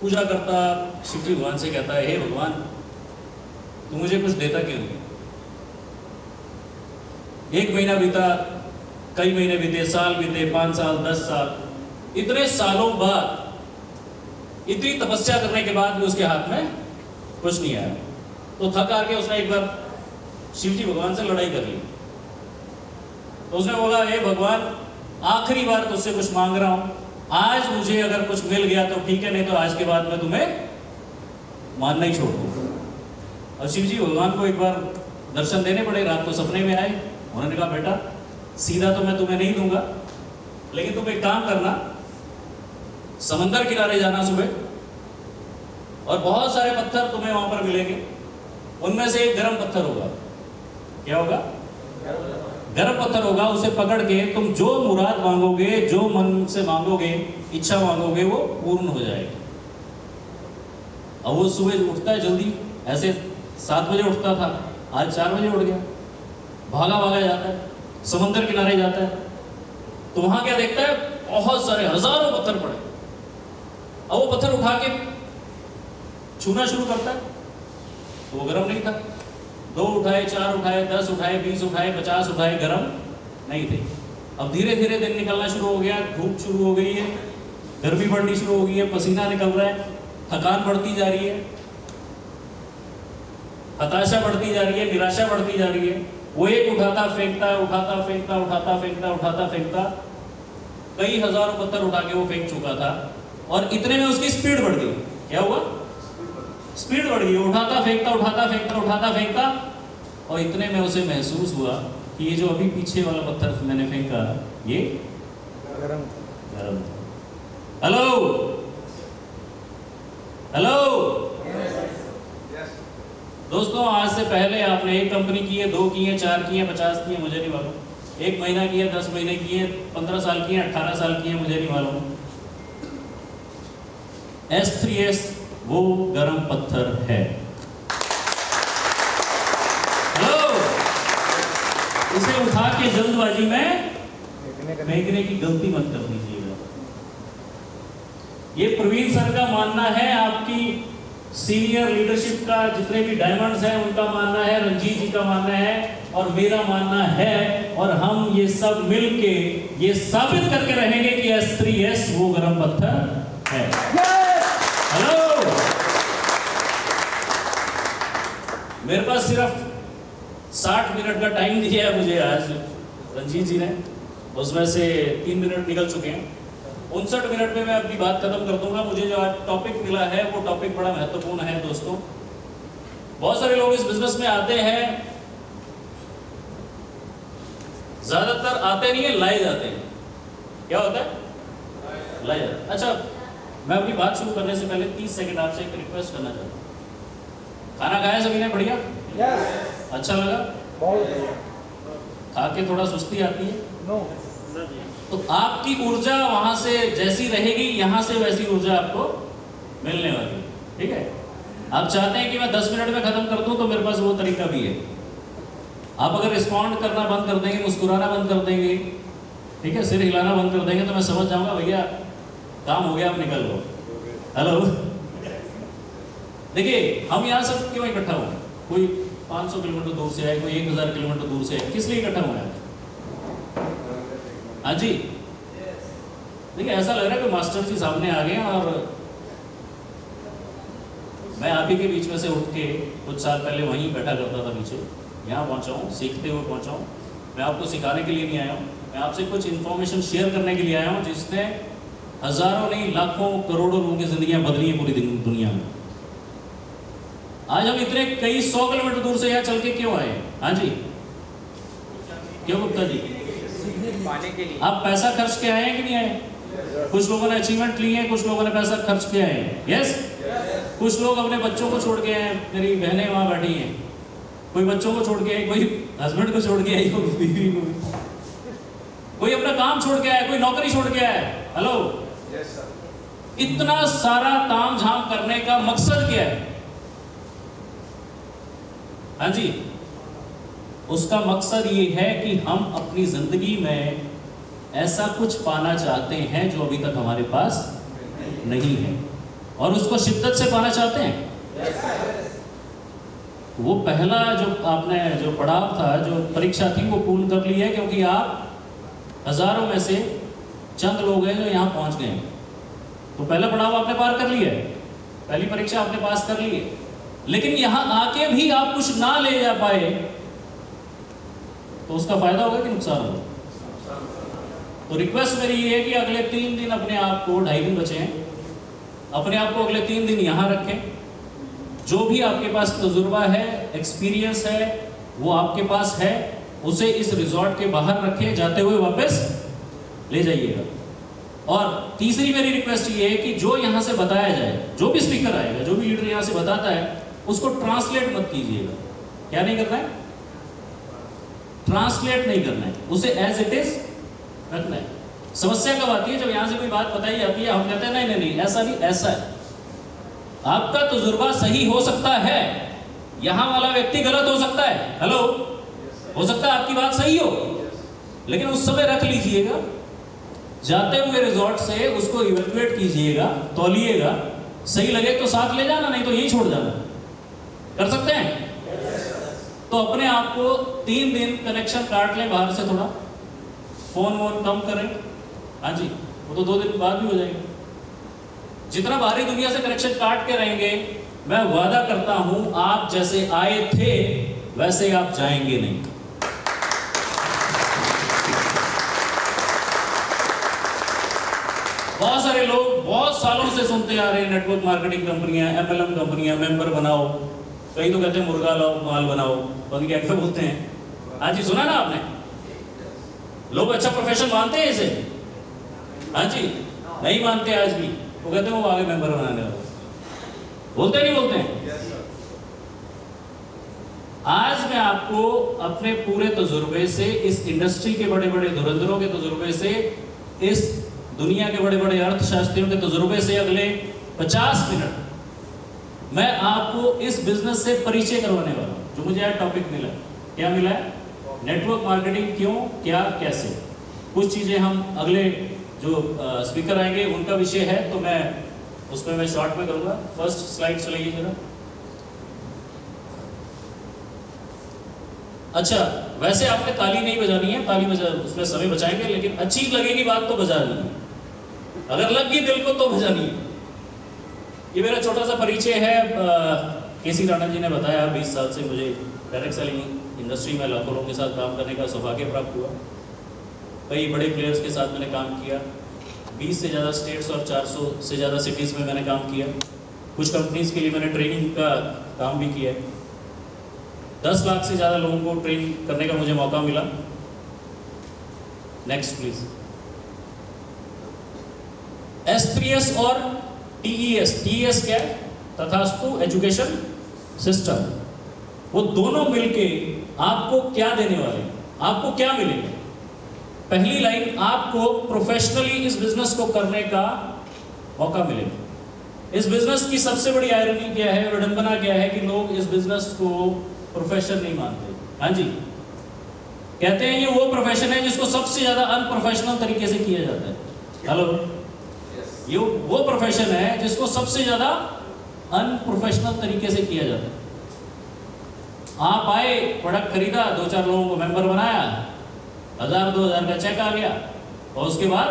पूजा करता, शिव जी भगवान से कहता है, हे भगवान तू मुझे कुछ देता क्यों नहीं? 1 महीना बीता, कई महीने बीते, साल बीते, 5 साल, 10 साल, इतने सालों बाद, इतनी तपस्या करने के बाद भी उसके हाथ में कुछ नहीं आया। तो थक हार के उसने एक बार शिव जी भगवान से लड़ाई कर ली। तो उसने बोला, हे भगवान आखिरी बार तुझसे कुछ मांग रहा हूं, आज मुझे अगर कुछ मिल गया तो ठीक है, नहीं तो आज के बाद मैं तुम्हें मानना ही छोड़ दूंगा। और शिव जी भगवान को एक बार दर्शन देने पड़े, रात को सपने में आए। उन्होंने कहा, बेटा सीधा तो मैं तुम्हें नहीं दूंगा, लेकिन तुम एक काम करना, समंदर किनारे जाना सुबह, और बहुत सारे पत्थर तुम्हें वहां पर मिलेंगे, उनमें से एक गर्म पत्थर होगा। क्या होगा? गर्म पत्थर होगा। उसे पकड़ के तुम जो मुराद मांगोगे, जो मन से मांगोगे, इच्छा मांगोगे, वो पूर्ण हो जाएगी। अब वो सुबह उठता है जल्दी, ऐसे 7 बजे उठता था, आज 4 बजे उठ गया, भागा भागा जाता है, समंदर किनारे जाता है। तो वहां क्या देखता है? बहुत सारे हजारों पत्थर पड़े। अब वो पत्थर उठा के छूना शुरू करता है, तो वो गर्म नहीं था। 2 उठाए, 4 उठाए, 10 उठाए, 20 उठाए, 50 उठाए, गर्म नहीं थे। अब धीरे धीरे दिन निकलना शुरू हो गया, धूप शुरू हो गई है, गर्मी बढ़नी शुरू हो गई है, पसीना निकल रहा है, थकान बढ़ती जा रही है, हताशा बढ़ती जा रही है, निराशा बढ़ती जा रही है। वो एक उठाता फेंकता, उठाता फेंकता, उठाता फेंकता, उठाता फेंकता, कई हजारों पत्थर उठा के वो फेंक चुका था। और इतने में उसकी स्पीड बढ़ गई। क्या हुआ? स्पीड बढ़ गई। उठाता फेंकता, उठाता फेंकता, उठाता फेंकता, और इतने में उसे महसूस हुआ कि ये जो अभी पीछे वाला पत्थर मैंने फेंका, ये गरम था। हेलो हेलो दोस्तों, आज से पहले आपने 1 कंपनी की है, 2 की है, 4 की है, 50 की है, मुझे नहीं मालूम। 1 महीना की है, 10 महीने की है, 15 साल की है, 18 साल की है, मुझे नहीं मालूम। S3S वो गरम पत्थर है। हेलो, इसे उठा के जल्दबाजी में फेंकने की गलती मत कर दीजिएगा। ये प्रवीण सर का मानना है, आपकी सीनियर लीडरशिप का जितने भी डायमंड्स हैं उनका मानना है, रंजीत जी का मानना है, और मेरा मानना है, और हम ये सब मिलके ये साबित करके रहेंगे कि S3S वो गरम पत्थर है। हेलो, मेरे पास सिर्फ 60 मिनट का टाइम दिया है मुझे आज रंजीत जी ने, उसमें से 3 मिनट निकल चुके हैं। 59 मिनट में मैं अपनी बात खत्म कर दूंगा। मुझे जो आज टॉपिक मिला है वो टॉपिक बड़ा महत्वपूर्ण है दोस्तों। बहुत सारे लोग इस बिजनेस में आते हैं, ज्यादातर आते नहीं है, लाए जाते हैं। क्या होता है? लाए जाते। अच्छा, मैं अपनी बात शुरू करने से पहले 30 सेकंड आपसे एक रिक्वेस्ट करना चाहता हूँ। खाना खाया सभी ने? बढ़िया? अच्छा लगा? खा के थोड़ा सुस्ती आती है? तो आपकी ऊर्जा वहां से जैसी रहेगी, यहां से वैसी ऊर्जा आपको मिलने वाली है। ठीक है? आप चाहते हैं कि मैं 10 मिनट में खत्म कर दूं, तो मेरे पास वो तरीका भी है। आप अगर रिस्पॉन्ड करना बंद कर देंगे, मुस्कुराना बंद कर देंगे, ठीक है, सिर हिलाना बंद कर देंगे, तो मैं समझ जाऊंगा भैया काम हो गया, अब निकल लो। हेलो, देखिए हम यहाँ सब क्यों इकट्ठा हुए? कोई 500 किलोमीटर दूर से आए, कोई 1000 किलोमीटर दूर से आए, किस लिए इकट्ठा हुए हैं? हाँ जी, देखिए ऐसा लग रहा है कि मास्टर जी सामने आ गए, और मैं आप ही के बीच में से उठ के कुछ साल पहले वहीं बैठा करता था पीछे, यहाँ पहुँचा हूँ, सीखते हुए पहुँचा हूँ। मैं आपको सिखाने के लिए नहीं आया हूँ, मैं आपसे कुछ इन्फॉर्मेशन शेयर करने के लिए आया हूँ, जिसने हजारों नहीं लाखों करोड़ों लोगों की जिंदगियां बदली है पूरी दुनिया में। आज हम इतने कई 100 किलोमीटर दूर से यहाँ चल के क्यों आए? हाँ जी, क्यों गुप्ता जी? पाने के लिए। आप पैसा खर्च के आए हैं कि नहीं आए? कुछ लोगों ने अचीवमेंट लिए हैं, कुछ लोगों ने पैसा खर्च के आए हैं। यस, कुछ लोग अपने बच्चों को छोड़ के आए हैं। मेरी बहनें वहां बैठी हैं, कोई बच्चों को छोड़ के आई, कोई हस्बैंड को छोड़ के आई, कोई बीवी को, कोई अपना काम छोड़ के आया, कोई नौकरी छोड़ के आया। हेलो, इतना सारा ताम झाम करने का मकसद क्या है? हाँ जी, उसका मकसद ये है कि हम अपनी जिंदगी में ऐसा कुछ पाना चाहते हैं जो अभी तक हमारे पास नहीं है। और उसको शिद्दत से पाना चाहते हैं। वो पहला जो पड़ाव था, जो परीक्षा थी, वो पूर्ण कर ली है, क्योंकि आप हजारों में से चंद लोग हैं जो यहाँ पहुँच गए हैं। तो पहला पड़ाव आपने पार कर लिया है, पहली परीक्षा आपने पास कर ली है। लेकिन यहाँ आके भी आप कुछ ना ले जा पाए तो उसका फायदा होगा कि नुकसान होगा? तो रिक्वेस्ट मेरी ये है कि अगले 3 दिन अपने आप को, 2.5 दिन बचे हैं, अपने आप को अगले 3 दिन यहाँ रखें। जो भी आपके पास तजुर्बा है, एक्सपीरियंस है, वो आपके पास है, उसे इस रिजॉर्ट के बाहर रखें, जाते हुए वापस ले जाइएगा। और तीसरी मेरी रिक्वेस्ट ये है कि जो यहाँ से बताया जाए, जो भी स्पीकर आएगा, जो भी लीडर यहाँ से बताता है, उसको ट्रांसलेट मत कीजिएगा। क्या नहीं करना है? ट्रांसलेट नहीं करना है, उसे एज इट इज रखना है। समस्या कब आती है? जब यहाँ से कोई बात बताई जाती है, हम कहते हैं नहीं नहीं नहीं, ऐसा नहीं, ऐसा है। आपका तजुर्बा सही हो सकता है, यहाँ वाला व्यक्ति गलत हो सकता है। हेलो, हो सकता है आपकी बात सही हो, लेकिन उस समय रख लीजिएगा। जाते हुए रिजॉर्ट से उसको इवैल्यूएट कीजिएगा, तौलिएगा, सही लगे तो साथ ले जाना, नहीं तो यही छोड़ जाना। कर सकते हैं? तो अपने आप को 3 दिन कनेक्शन काट लें बाहर से, थोड़ा फोन वोन कम करें। हाँ जी, वो तो 2 दिन बाद भी हो जाएगा। जितना बाहरी दुनिया से कनेक्शन काट के रहेंगे, मैं वादा करता हूं आप जैसे आए थे वैसे आप जाएंगे नहीं। बहुत सारे लोग बहुत सालों से सुनते आ रहे हैं, नेटवर्क मार्केटिंग कंपनियां, MLM कंपनियां, मेंबर बनाओ, कई तो कहते हैं मुर्गा लाओ, माल बनाओ, पता क्या क्या बोलते हैं। हाँ जी, सुना ना आपने? लोग अच्छा प्रोफेशन मानते हैं इसे? हाँ जी, नहीं मानते आज भी। वो कहते हैं वो आगे मेंबर बनाने वाले, बोलते नहीं बोलते हैं? आज मैं आपको अपने पूरे तजुर्बे से, इस इंडस्ट्री के बड़े बड़े धुरंधरों के तजुर्बे से, इस दुनिया के बड़े बड़े अर्थशास्त्रियों के तजुर्बे से अगले 50 मिनट मैं आपको इस बिजनेस से परिचय करवाने वाला हूं। जो मुझे आज टॉपिक मिला, क्या मिला है? नेटवर्क मार्केटिंग क्यों, क्या, कैसे। कुछ चीजें हम अगले जो स्पीकर आएंगे उनका विषय है, तो मैं उसमें मैं शॉर्ट में करूंगा। फर्स्ट स्लाइड चलाइए जरा। अच्छा, वैसे आपने ताली नहीं बजानी है, ताली बजा उसमें समय बचाएंगे, लेकिन अच्छी लगेगी बात तो बजानी है, अगर लग गई दिल को तो बजानी है। ये मेरा छोटा सा परिचय है। केसी राणा जी ने बताया 20 साल से मुझे डायरेक्ट सेलिंग इंडस्ट्री में लाखों लोगों के साथ काम करने का सौभाग्य प्राप्त हुआ। कई बड़े प्लेयर्स के साथ मैंने काम किया, 20 से ज़्यादा स्टेट्स और 400 से ज़्यादा सिटीज़ में मैंने काम किया। कुछ कंपनीज के लिए मैंने ट्रेनिंग का काम भी किया है। 10 लाख से ज़्यादा लोगों को ट्रेन करने का मुझे मौका मिला। Next please. एसपीएस और टीईएस, टीईएस क्या है? तथास्तु एजुकेशन सिस्टम। वो दोनों मिलके आपको क्या देने वाले हैं? आपको क्या मिलेगा? पहली लाइन, आपको प्रोफेशनली इस बिजनेस को करने का मौका मिलेगा। इस बिजनेस की सबसे बड़ी आयरनी क्या है, विडंबना क्या है कि लोग इस बिजनेस को प्रोफेशन नहीं मानते। हाँ जी, कहते हैं ये वो प्रोफेशन है जिसको सबसे ज्यादा अनप्रोफेशनल तरीके से किया जाता है। हेलो, ये वो प्रोफेशन है जिसको सबसे ज्यादा अनप्रोफेशनल तरीके से किया जाता है। आप आए, प्रोडक्ट खरीदा, 2-4 लोगों को मेंबर बनाया, 1000-2000 का चेक आ गया, और उसके बाद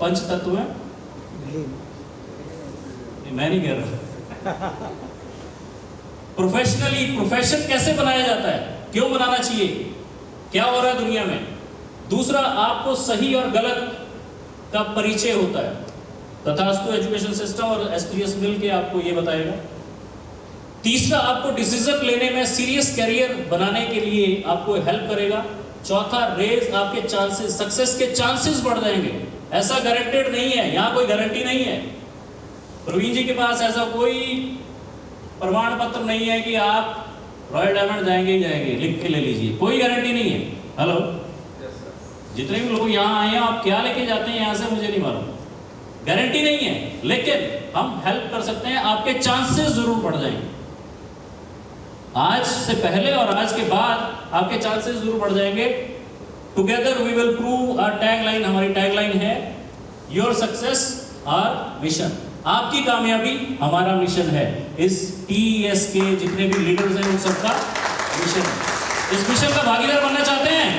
पंच तत्व में, मैं नहीं कह रहा। प्रोफेशनली प्रोफेशन कैसे बनाया जाता है, क्यों बनाना चाहिए, क्या हो रहा है दुनिया में। दूसरा, आपको सही और गलत का परिचय होता है। तथास्तु एजुकेशन सिस्टम और एसपीएस मिल के आपको ये बताएगा। तीसरा, आपको डिसीजन लेने में सीरियस कैरियर बनाने के लिए आपको हेल्प करेगा। चौथा, रेज आपके चांसेस, सक्सेस के चांसेस बढ़ जाएंगे। ऐसा गारंटेड नहीं है, यहाँ कोई गारंटी नहीं है। प्रवीण जी के पास ऐसा कोई प्रमाण पत्र नहीं है कि आप रॉयल डायमंड जाएंगे ही जाएंगे, लिख के ले लीजिए, कोई गारंटी नहीं है। हेलो, जितने भी लोग यहाँ आए हैं, आप क्या लेके जाते हैं यहाँ से मुझे नहीं मालूम, गारंटी नहीं है, लेकिन हम हेल्प कर सकते हैं, आपके चांसेस जरूर बढ़ जाएंगे। आज से पहले और आज के बाद आपके चांसेस जरूर बढ़ जाएंगे। Together we will prove. Our tagline, हमारी टैगलाइन है योर सक्सेस आवर मिशन। आपकी कामयाबी हमारा मिशन है। इस TES के जितने भी लीडर्स हैं उन सबका मिशन है। इस मिशन का भागीदार बनना चाहते हैं?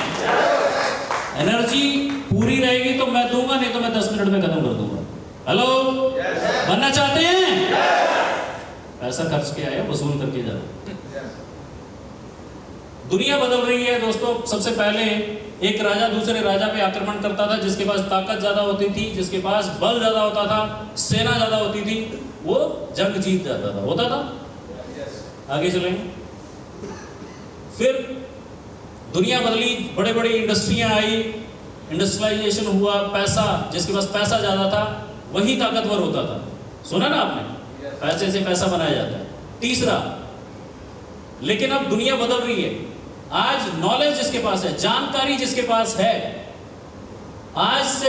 एनर्जी पूरी रहेगी तो मैं दूंगा, नहीं तो मैं 10 मिनट में खत्म कर दूंगा। हेलो, बनना चाहते हैं? पैसा खर्च के आए, वसूल करके जाओ। दुनिया बदल रही है दोस्तों। सबसे पहले एक राजा दूसरे राजा पे आक्रमण करता था, जिसके पास ताकत ज्यादा होती थी, जिसके पास बल ज्यादा होता था, सेना ज्यादा होती थी, वो जंग जीत जाता था। होता था? आगे चलेंगे। फिर दुनिया बदली, बड़े बड़े इंडस्ट्रियां आई, इंडस्ट्रियलाइजेशन हुआ, पैसा, जिसके पास पैसा ज्यादा था वही ताकतवर होता था। सुना ना आपने? पैसे से पैसा बनाया जाता है। तीसरा, लेकिन अब दुनिया बदल रही है। आज नॉलेज जिसके पास है, जानकारी जिसके पास है, आज से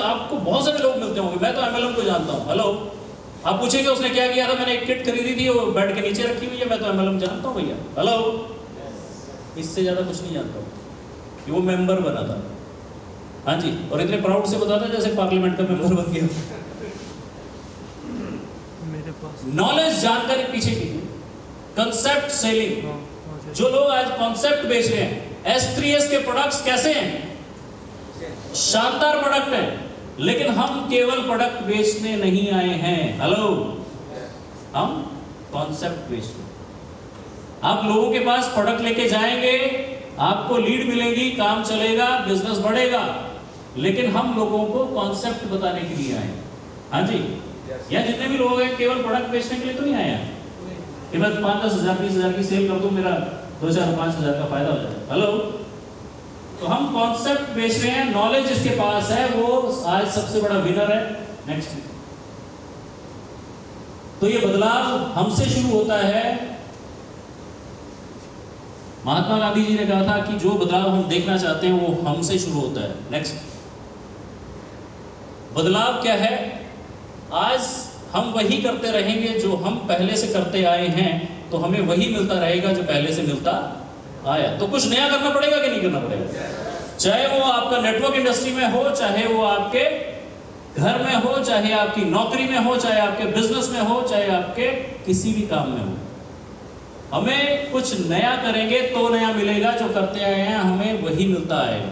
आपको बहुत सारे लोग मिलते होंगे। मैं तो MLM को जानता हूं। हेलो, आप पूछेंगे उसने क्या किया था? मैंने एक किट खरीदी थी, वो बेड के नीचे रखी हुई है। मैं तो MLM जानता हूं भैया। हेलो, इससे ज्यादा कुछ नहीं जानता हूं कि वो मेंबर बना था। हाँ जी, और इतने प्राउड से बताता जैसे पार्लियामेंट का मेंबर बन गया। नॉलेज, जानकारी पीछे की, कंसेप्ट सेलिंग। जो लोग आज कॉन्सेप्ट बेच रहे हैं, S3S के प्रोडक्ट्स कैसे हैं? शानदार प्रोडक्ट हैं, लेकिन हम केवल प्रोडक्ट बेचने नहीं आए हैं। हेलो, हम कॉन्सेप्ट बेचने। आप लोगों के पास प्रोडक्ट लेके जाएंगे, आपको लीड मिलेगी, काम चलेगा, बिजनेस बढ़ेगा, लेकिन हम लोगों को कॉन्सेप्ट बताने के लिए आए। हाँ जी, यहाँ जितने भी लोग हैं केवल प्रोडक्ट बेचने के लिए तो नहीं आए हैं कि मैं 5-10 हज़ार 20 हज़ार की सेल कर दूं, मेरा 2,000-5 हज़ार का फायदा हो जाए। हेलो, तो हम कॉन्सेप्ट बेच रहे हैं। नॉलेज जिसके पास है वो आज सबसे बड़ा विनर है। नेक्स्ट, तो ये बदलाव हमसे शुरू होता है। महात्मा गांधी जी ने कहा था कि जो बदलाव हम देखना चाहते हैं वो हमसे शुरू होता है। नेक्स्ट, बदलाव क्या है? आज हम वही करते रहेंगे जो हम पहले से करते आए हैं, तो हमें वही मिलता रहेगा जो पहले से मिलता आया। तो कुछ नया करना पड़ेगा कि नहीं करना पड़ेगा? चाहे वो आपका नेटवर्क इंडस्ट्री में हो, चाहे वो आपके घर में हो, चाहे आपकी नौकरी में हो, चाहे आपके बिजनेस में हो, चाहे आपके किसी भी काम में हो। हमें कुछ नया करेंगे तो नया मिलेगा। जो करते आए हैं हमें वही मिलता आएगा।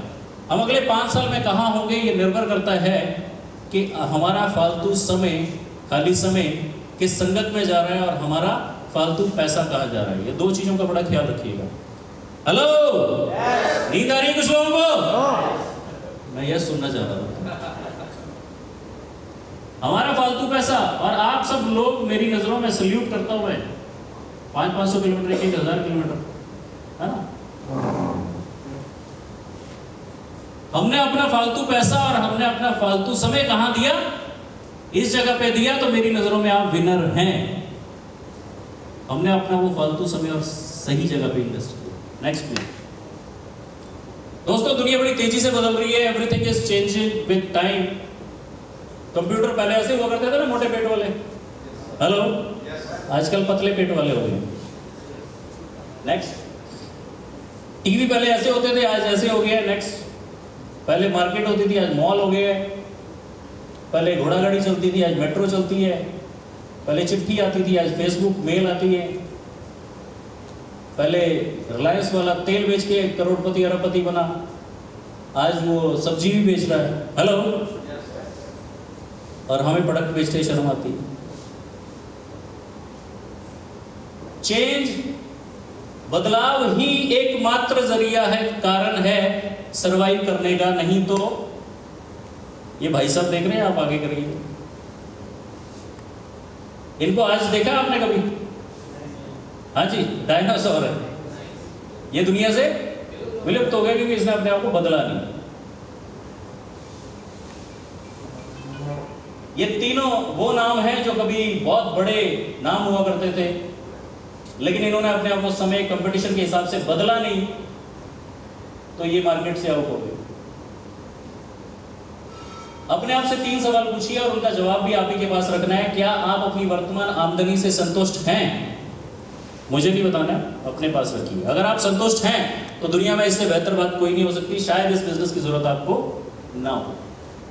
हम अगले 5 साल में कहाँ होंगे ये निर्भर करता है कि हमारा फालतू समय, खाली समय किस संगत में जा रहा है और हमारा फालतू पैसा कहाँ जा रहा है। ये 2 चीजों का बड़ा ख्याल रखिएगा। हेलो, नींद आ रही है कुछ लोगों को? मैं यह सुनना चाह रहा हूँ। हमारा फालतू पैसा, और आप सब लोग मेरी नजरों में सल्यूट करता हुआ है। 500-500 किलोमीटर, 1,000 किलोमीटर, है ना? हमने अपना फालतू पैसा और हमने अपना फालतू समय कहां दिया? इस जगह पे दिया, तो मेरी नजरों में आप विनर हैं। हमने अपना वो फालतू समय और सही जगह पे इन्वेस्ट किया। Next please. दोस्तों, दुनिया बड़ी तेजी से बदल रही है। Everything is changing with time. Computer पहले ऐसे हुआ करते थे ना, मोटे पेट वाले। हेलो, आजकल पतले पेट वाले हो गए। नेक्स्ट, टीवी पहले ऐसे होते थे, आज ऐसे हो गया। नेक्स्ट, पहले मार्केट होती थी, आज मॉल हो गया है। पहले घोड़ा गाड़ी चलती थी, आज मेट्रो चलती है। पहले चिट्ठी आती थी, आज फेसबुक मेल आती है। पहले रिलायंस वाला तेल बेच के करोड़पति अरबपति बना, आज वो सब्जी भी बेच रहा है। हेलो, और हमें प्रोडक्ट बेचते शर्म आती है। चेंज, बदलाव ही एकमात्र जरिया है, कारण है सरवाइव करने का। नहीं तो ये भाई साहब देख रहे हैं, आप आगे करिए। इनको आज देखा आपने कभी? हाँ जी, डायनासोर है। ये दुनिया से विलुप्त हो गया क्योंकि इसने अपने आप को बदला नहीं। ये तीनों वो नाम हैं जो कभी बहुत बड़े नाम हुआ करते थे, लेकिन इन्होंने अपने आप को समय, कंपटीशन के हिसाब से बदला नहीं, तो ये मार्केट से आउट हो गए। अपने आप से 3 सवाल पूछिए और उनका जवाब भी आप ही के पास रखना है। क्या आप अपनी वर्तमान आमदनी से संतुष्ट हैं? मुझे नहीं बताना, अपने पास रखिए। अगर आप संतुष्ट हैं तो दुनिया में इससे बेहतर बात कोई नहीं हो सकती। शायद इस बिजनेस की जरूरत आपको ना हो।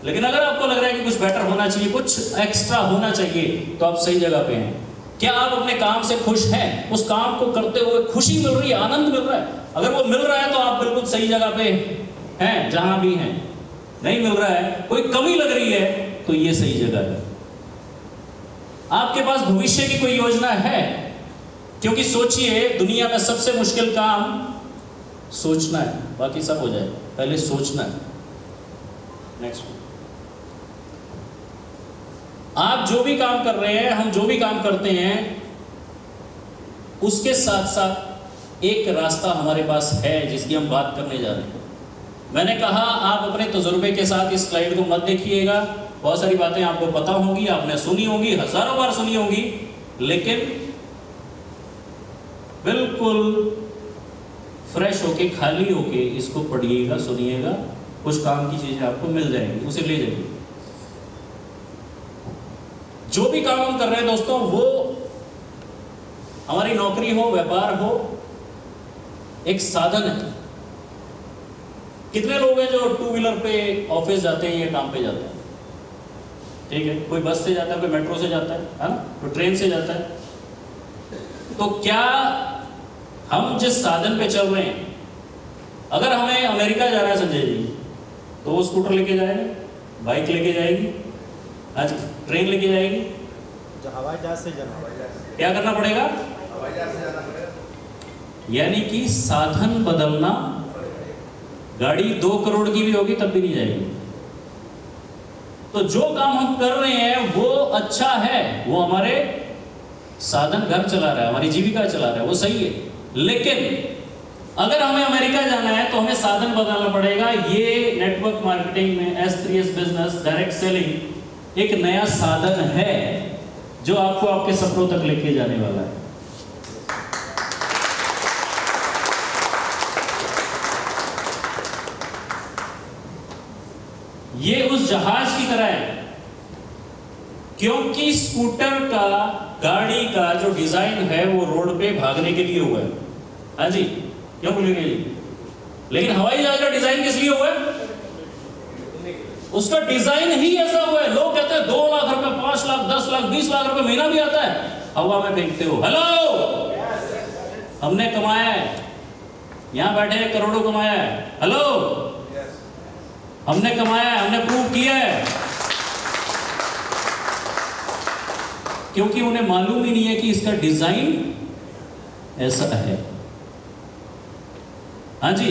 लेकिन अगर आपको लग रहा है कि कुछ बेटर होना चाहिए, कुछ एक्स्ट्रा होना चाहिए, तो आप सही जगह पे हैं। क्या आप अपने काम से खुश हैं? उस काम को करते हुए खुशी मिल रही है, आनंद मिल रहा है? अगर वो मिल रहा है तो आप बिल्कुल सही जगह पे हैं, जहां भी हैं। नहीं मिल रहा है, कोई कमी लग रही है, तो ये सही जगह है। आपके पास भविष्य की कोई योजना है? क्योंकि सोचिए, दुनिया में सबसे मुश्किल काम सोचना है, बाकी सब हो जाए, पहले सोचना है। नेक्स्ट, आप जो भी काम कर रहे हैं, हम जो भी काम करते हैं, उसके साथ साथ एक रास्ता हमारे पास है जिसकी हम बात करने जा रहे हैं। मैंने कहा आप अपने तजुर्बे के साथ इस स्लाइड को मत देखिएगा, बहुत सारी बातें आपको पता होंगी, आपने सुनी होंगी, हजारों बार सुनी होंगी, लेकिन बिल्कुल फ्रेश होके, खाली होके इसको पढ़िएगा, सुनिएगा, कुछ काम की चीजें आपको मिल जाएंगी, उसे ले जाइए। जो भी काम हम कर रहे हैं दोस्तों, वो हमारी नौकरी हो, व्यापार हो, एक साधन है। कितने लोग हैं जो टू व्हीलर पे ऑफिस जाते हैं या काम पे जाते हैं? ठीक है, कोई बस से जाता है, कोई मेट्रो से जाता है ना, कोई ट्रेन से जाता है। तो क्या हम जिस साधन पे चल रहे हैं, अगर हमें अमेरिका जाना है संजय जी, तो वो स्कूटर लेके जाएगा, बाइक लेके जाएगी, आज ट्रेन लेके जाएगी, जो हवाई जहाज से जाना, क्या करना पड़ेगा? यानी कि साधन बदलना। गाड़ी 2 करोड़ की भी होगी तब भी नहीं जाएगी। तो जो काम हम कर रहे हैं वो अच्छा है, वो हमारे साधन घर चला रहा है, हमारी जीविका चला रहा है, वो सही है। लेकिन अगर हमें अमेरिका जाना है तो हमें साधन बदलना पड़ेगा। ये नेटवर्क मार्केटिंग में S3S बिजनेस, डायरेक्ट सेलिंग एक नया साधन है जो आपको आपके सपनों तक लेके जाने वाला है। ये उस जहाज की तरह है, क्योंकि स्कूटर का, गाड़ी का जो डिजाइन है वो रोड पे भागने के लिए हुआ है। हाँ जी, क्यों भूलेंगे जी? लेकिन हवाई जहाज का डिजाइन किस लिए हुआ है? उसका डिजाइन ही ऐसा हुआ है। लोग कहते हैं 2 लाख रुपए, 5 लाख, 10 लाख, 20 लाख रुपए महीना भी आता है, हवा में फेंकते हो। हेलो, हमने कमाया है, यहां बैठे करोड़ों कमाया है। हेलो, हमने कमाया है, हमने प्रूव किया है, क्योंकि उन्हें मालूम ही नहीं है कि इसका डिजाइन ऐसा है। हाँ जी,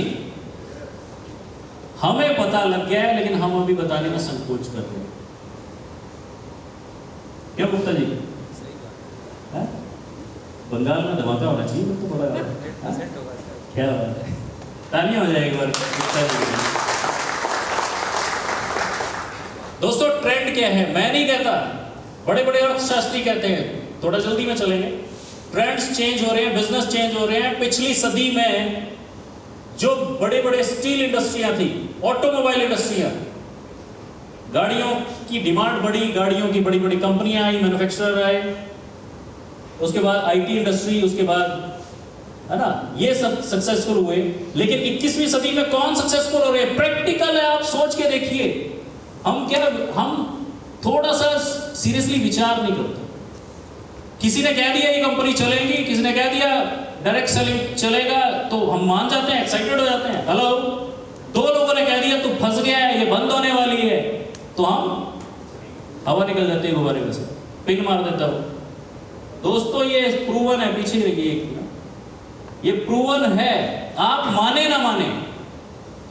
हमें पता लग गया है, लेकिन हम अभी बताने में संकोच कर रहे हैं। क्या गुप्ता जी? है? बंगाल में धमाका होना चाहिए तो बड़ा। क्या बात है, तालियां हो जाए एक बार गुप्ता जी। दोस्तों, ट्रेंड क्या है? मैं नहीं कहता, बड़े बड़े अर्थशास्त्री कहते हैं। थोड़ा जल्दी में चलेंगे। ट्रेंड्स चेंज हो रहे हैं, बिजनेस चेंज हो रहे हैं। पिछली सदी में जो बड़े बड़े स्टील इंडस्ट्रियां थी, ऑटोमोबाइल इंडस्ट्रियां, गाड़ियों की डिमांड बढ़ी, गाड़ियों की बड़ी बड़ी कंपनियां आई, मैन्युफैक्चरर आए, उसके बाद आईटी इंडस्ट्री, उसके बाद, है ना, ये सब सक्सेसफुल हुए। लेकिन 21वीं सदी में कौन सक्सेसफुल हो रहे हैं? प्रैक्टिकल है, आप सोच के देखिए। हम थोड़ा सा सीरियसली विचार नहीं करते। किसी ने कह दिया ये कंपनी चलेगी, किसी ने कह दिया डायरेक्ट सेलिंग चलेगा, तो हम मान जाते हैं, एक्साइटेड हो जाते हैं। हेलो, 2 लोगों ने कह दिया तू फंस गया है, ये बंद होने वाली है, तो हम हवा निकल जाती है गुब्बारे में से, पिन मार देता हूं। दोस्तों, ये प्रूवन है, पीछे रहिए, ये प्रूवन है। आप माने ना माने,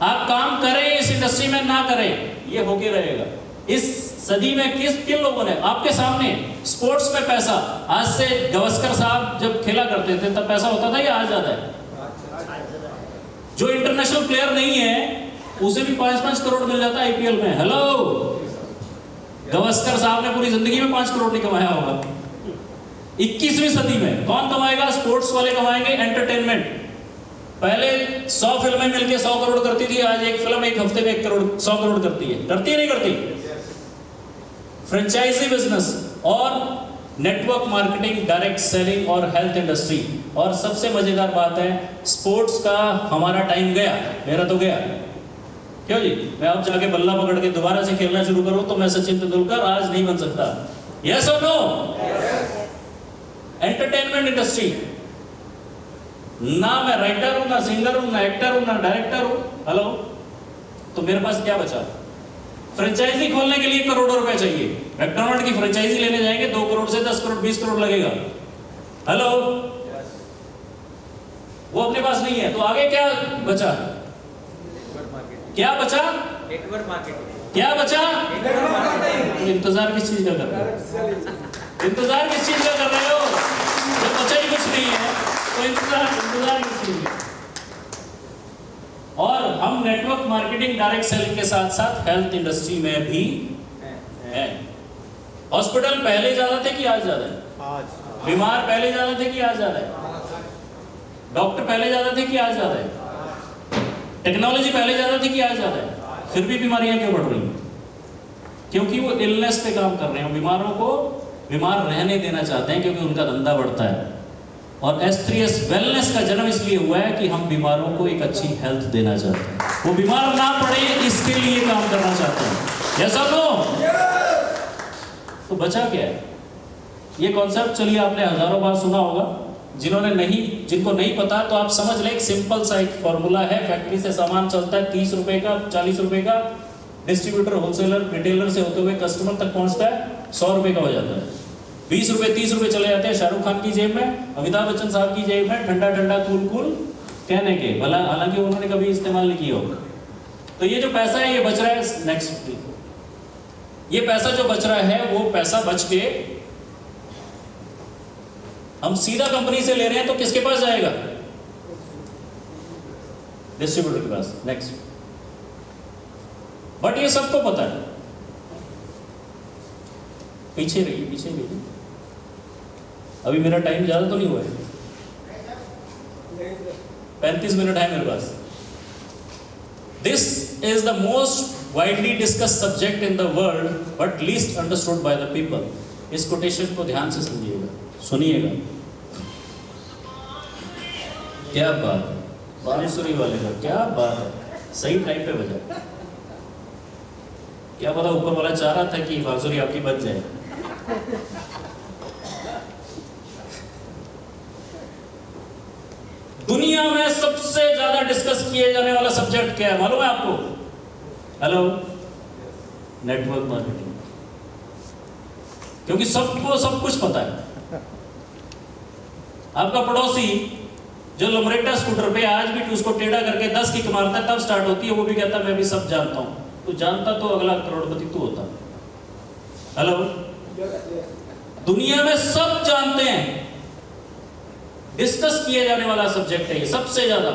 आप काम करें इस इंडस्ट्री में ना करें, ये होके रहेगा। इस सदी में किन लोगों ने आपके सामने स्पोर्ट्स में पैसा, आज से गावस्कर साहब जब खेला करते थे तब पैसा होता था या आज ज्यादा है? जो इंटरनेशनल प्लेयर नहीं है उसे भी 5-5 करोड़ मिल जाता है आईपीएल में। हेलो, गावस्कर साहब ने पूरी जिंदगी में 5 करोड़ नहीं कमाया होगा। 21वीं सदी में कौन कमाएगा? स्पोर्ट्स वाले कमाएंगे, एंटरटेनमेंट। पहले 100 फिल्में मिलकर 100 करोड़ करती थी, आज एक फिल्म एक हफ्ते में 100 करोड़ करती है। करती है नहीं करती? फ्रेंचाइजी बिजनेस और नेटवर्क मार्केटिंग, डायरेक्ट सेलिंग और हेल्थ इंडस्ट्री। और सबसे मजेदार बात है, स्पोर्ट्स का हमारा टाइम गया, मेरा तो गया, क्यों जी? मैं अब जाके बल्ला पकड़ के दोबारा से खेलना शुरू करूं तो मैं सचिन तेंदुलकर आज नहीं बन सकता। यस और नो? एंटरटेनमेंट इंडस्ट्री, ना मैं राइटर हूं, ना सिंगर हूं, ना एक्टर हूं, ना डायरेक्टर हूं। हेलो, तो मेरे पास क्या बचा? फ्रेंचाइजी खोलने के लिए करोड़ों रुपए चाहिए। मैकडॉनल्ड की फ्रेंचाइजी लेने जाएंगे 2 करोड़ से 10 करोड़ 20 करोड़ लगेगा। हेलो, वो अपने पास नहीं है, तो आगे क्या बचा? क्या बचा? Network marketing. क्या बचा? तो इंतजार किस चीज का कर रहे हो? इंतजार किस चीज का कर रहे हो? जब बचा ही कुछ नहीं है तो इंतजार किस चीज का? और हम नेटवर्क मार्केटिंग, डायरेक्ट सेलिंग के साथ साथ हेल्थ इंडस्ट्री में भी है। हॉस्पिटल पहले ज्यादा थे कि आज ज्यादा है? आज बीमार पहले ज्यादा थे कि आज ज्यादा है? डॉक्टर पहले ज्यादा थे कि आज ज्यादा है? टेक्नोलॉजी पहले ज्यादा थी कि आज ज्यादा है? फिर भी बीमारियां क्यों बढ़ रही हैं? क्योंकि वो इलनेस पे काम कर रहे हैं, बीमारों को बीमार रहने देना चाहते हैं, क्योंकि उनका धंधा बढ़ता है। और S3S वेलनेस का जन्म इसलिए हुआ है कि हम बीमारों को एक अच्छी हेल्थ देना चाहते हैं, वो बीमार ना पड़े इसके लिए काम करना चाहते हैं। यस और नो? तो बचा क्या है? ये कॉन्सेप्ट चलिए आपने हजारों बार सुना होगा, जिनको नहीं पता तो आप समझ लें, एक सिंपल सा एक फॉर्मूला है। फैक्ट्री से सामान चलता है 30 रुपए का, 40 रुपए का, डिस्ट्रीब्यूटर, होलसेलर, रिटेलर से होते हुए कस्टमर तक पहुंचता है 100 रुपए का हो जाता है। 20 रुपए 30 रुपए चले जाते हैं शाहरुख खान की जेब में, अमिताभ बच्चन साहब की जेब में, ठंडा ठंडा कूल कूल कहने के, भला हालांकि उन्होंने कभी इस्तेमाल नहीं किया होगा। तो ये जो पैसा है ये बच रहा है, नेक्स्ट, ये पैसा जो बच रहा है वो पैसा बच के हम सीधा कंपनी से ले रहे हैं तो किसके पास जाएगा? डिस्ट्रीब्यूटर के पास। नेक्स्ट, बट ये सबको पता है। पीछे रहिए, अभी मेरा टाइम ज्यादा तो नहीं हुआ है, 35 मिनट है मेरे पास। This is the most widely discuss subject in the world but least understood by the people. इस कोटेशन को ध्यान से समझिएगा, सुनिएगा। क्या बात है, बांसुरी वाले का क्या बात है, सही टाइम पे बजा। क्या पता ऊपर वाला चाह रहा था कि बांसुरी आपकी बच जाए। दुनिया में सबसे ज्यादा डिस्कस किए जाने वाला सब्जेक्ट क्या है मालूम है आपको? Hello, network marketing. क्योंकि सबको सब कुछ पता है। आपका पड़ोसी जो लमरेटा स्कूटर पे आज भी उसको टेढ़ा करके 10 किक मारता है तब स्टार्ट होती है, वो भी कहता है मैं भी सब जानता हूं। तो जानता तो अगला करोड़पति तू होता। हेलो, दुनिया में सब जानते हैं, डिस्कस किए जाने वाला सब्जेक्ट है ये सबसे ज्यादा,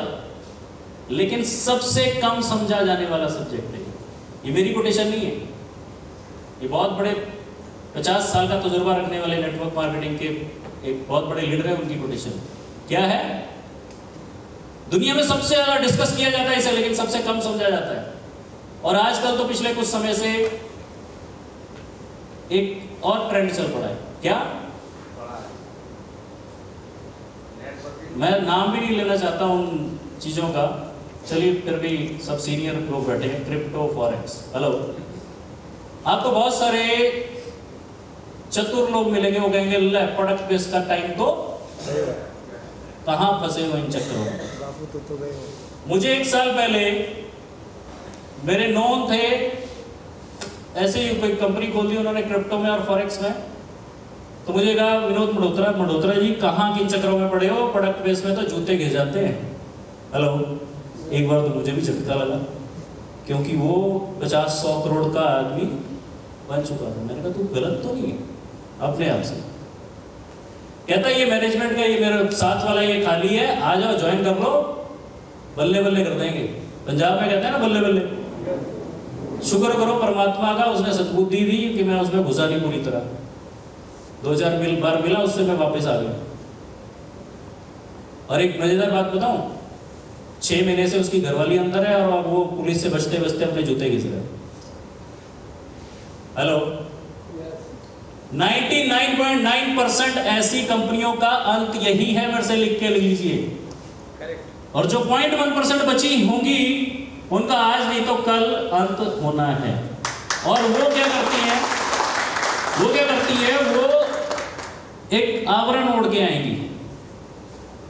लेकिन सबसे कम समझा जाने वाला सब्जेक्ट है ये। मेरी कोटेशन नहीं है, ये बहुत बड़े 50 साल का तजुर्बा रखने वाले नेटवर्क मार्केटिंग के एक बहुत बड़े लीडर है, उनकी कोटेशन क्या है? दुनिया में सबसे ज्यादा डिस्कस किया जाता है इसे, लेकिन सबसे कम समझा जाता है। और आजकल तो पिछले कुछ समय से एक और ट्रेंड चल पड़ा है। क्या? मैं नाम भी नहीं लेना चाहता उन चीजों का, चलिए फिर भी सब सीनियर लोग बैठे हैं। Crypto forex. हेलो, आपको बहुत सारे चतुर लोग मिलेंगे, वो कहेंगे ले प्रोडक्ट बेस का टाइम तो कहां फंसे हो इन चक्करों में। तो गए। मुझे 1 साल पहले मेरे नॉन थे, ऐसे ही कोई कंपनी खोल दी उन्होंने क्रिप्टो में और फॉरेक्स में। तो मुझे कहा विनोद मल्होत्रा जी कहाँ किन चक्करों में पड़े हो, प्रोडक्ट बेस में तो जूते घिस जाते हैं। हेलो, एक बार तो मुझे भी झटका लगा, क्योंकि वो 50-100 करोड़ का आदमी बन चुका था। मैंने कहा तू गलत तो नहीं है अपने आप से। कहता ये मैनेजमेंट का, ये मेरे साथ वाला ये खाली है, आ जाओ ज्वाइन कर लो, बल्ले बल्ले कर देंगे। पंजाब में कहते हैं ना बल्ले बल्ले। शुक्र करो परमात्मा का, उसने सद्बुद्धि दी कि मैं उसमें घुसा नहीं पूरी तरह। 2-4 बार मिला, उससे मैं वापस आ गया। और एक मजेदार बात बताऊं, 6 महीने से उसकी घरवाली अंदर है और वो पुलिस से बचते बचते अपने जूते घिस रहे। हेलो, 99.9% ऐसी कंपनियों का अंत यही है, मेरे से लिख के लीजिए। और जो 0.1% बची होंगी उनका आज नहीं तो कल अंत होना है। और वो क्या करती हैं, वो एक आवरण ओढ़ के आएंगी,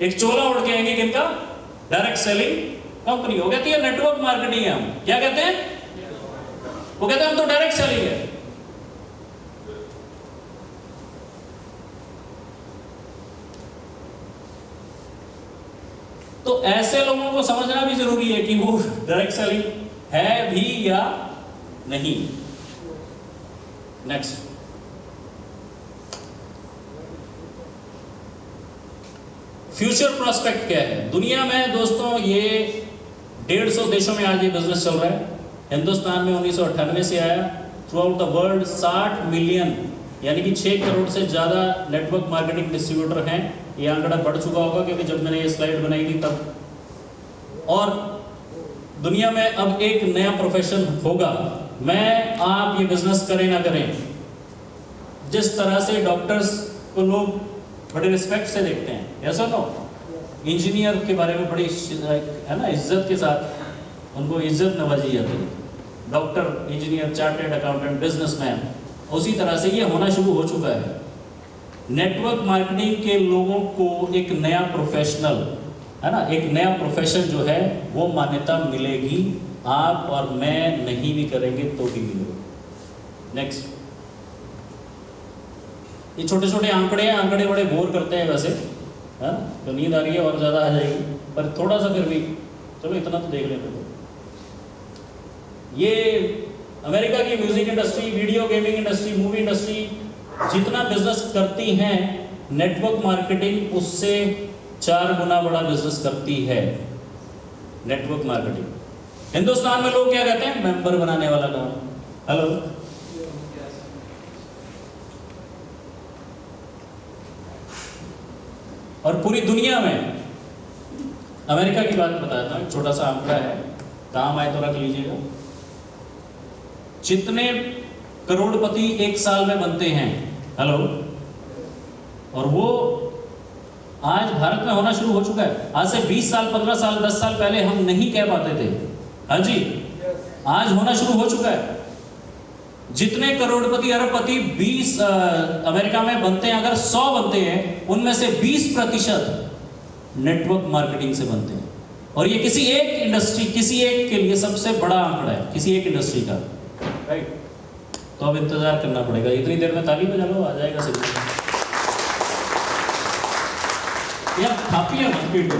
एक चोला ओढ़ के आएंगे, किनका? Direct selling company. वो कहती है नेटवर्क मार्केटिंग है। हम क्या कहते हैं? वो कहते हैं हम तो डायरेक्ट सेलिंग है। तो ऐसे लोगों को समझना भी जरूरी है कि वो डायरेक्ट सेलिंग है भी या नहीं। नेक्स्ट, फ्यूचर प्रोस्पेक्ट क्या है दुनिया में दोस्तों? ये 150 देशों में आज ये बिजनेस चल रहा है। हिंदुस्तान में 1998 से आया। Through out the world 60 million यानी कि 6 करोड़ से ज़्यादा नेटवर्क मार्केटिंग डिस्ट्रीब्यूटर हैं। ये आंकड़ा बढ़ चुका होगा क्योंकि जब मैंने ये स्लाइड बनाई थी तब। और दुनिया में अब एक नया प्रोफेशन होगा। मैं आप ये बिजनेस करें ना करें, जिस तरह से डॉक्टर्स को लोग बड़े रिस्पेक्ट से देखते हैं, ऐसा नो, इंजीनियर के बारे में बड़ी है ना इज्जत के साथ उनको इज्जत नवाजी जाती है। Doctor, engineer, chartered accountant, businessman, उसी तरह से ये होना शुरू हो चुका है। नेटवर्क मार्केटिंग के लोगों को एक नया प्रोफेशनल है ना, एक नया प्रोफेशन जो है वो मान्यता मिलेगी। आप और मैं नहीं भी करेंगे तो भी मिलेगी। नेक्स्ट, ये छोटे छोटे आंकड़े हैं, आंकड़े बड़े बोर करते हैं वैसे, है तो नींद आ रही है और ज़्यादा आ जाएगी, पर थोड़ा सा फिर भी चलो इतना तो देख लेते। ये अमेरिका की music industry, video gaming industry, movie industry जितना बिजनेस करती हैं नेटवर्क मार्केटिंग उससे 4 गुना बड़ा बिजनेस करती है नेटवर्क मार्केटिंग। हिंदुस्तान में लोग क्या कहते हैं? मेंबर बनाने वाला काम। हेलो, और पूरी दुनिया में, अमेरिका की बात बताता हूं, छोटा सा आंकड़ा है, काम आए तो रख लीजिएगा। जितने करोड़पति एक साल में बनते हैं, हेलो, और वो आज भारत में होना शुरू हो चुका है। आज से 20 साल, 15 साल, 10 साल पहले हम नहीं कह पाते थे। हाँ जी, आज होना शुरू हो चुका है। जितने करोड़पति अरबपति 20 अमेरिका में बनते हैं, अगर 100 बनते हैं उनमें से 20% नेटवर्क मार्केटिंग से बनते हैं। और ये किसी एक इंडस्ट्री, किसी एक के लिए सबसे बड़ा आंकड़ा है, किसी एक इंडस्ट्री का, राइट। तो अब इंतजार करना पड़ेगा। इतनी देर में ताली बजा लो, आ जाएगा सही। यार थापिया मत पीटो,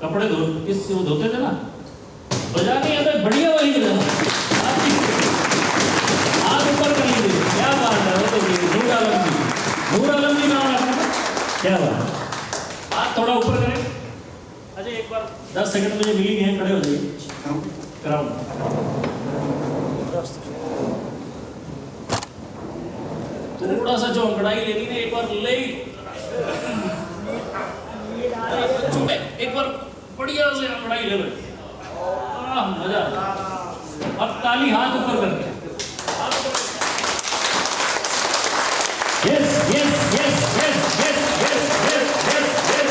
कपड़े धो, किस वो धोते थे ना, बजा नहीं आता, बढ़िया वही बजा, हाथ ऊपर कर लीजिए। क्या बात है, वो तो नूर आलम जी, नूर आलम जी नाम है, क्या बात है। हाथ थोड़ा ऊपर करें। अच्छा एक बार 10 सेकंड मुझे मिली है, खड़े हो जाइए। क्राउन थोड़ा सा जो अंगड़ाई लेनी है, एक बार ले, एक बार बढ़िया से अंगड़ाई ले लो, मजा। अब ताली हाथ ऊपर करके, yes yes yes yes yes yes yes yes yes.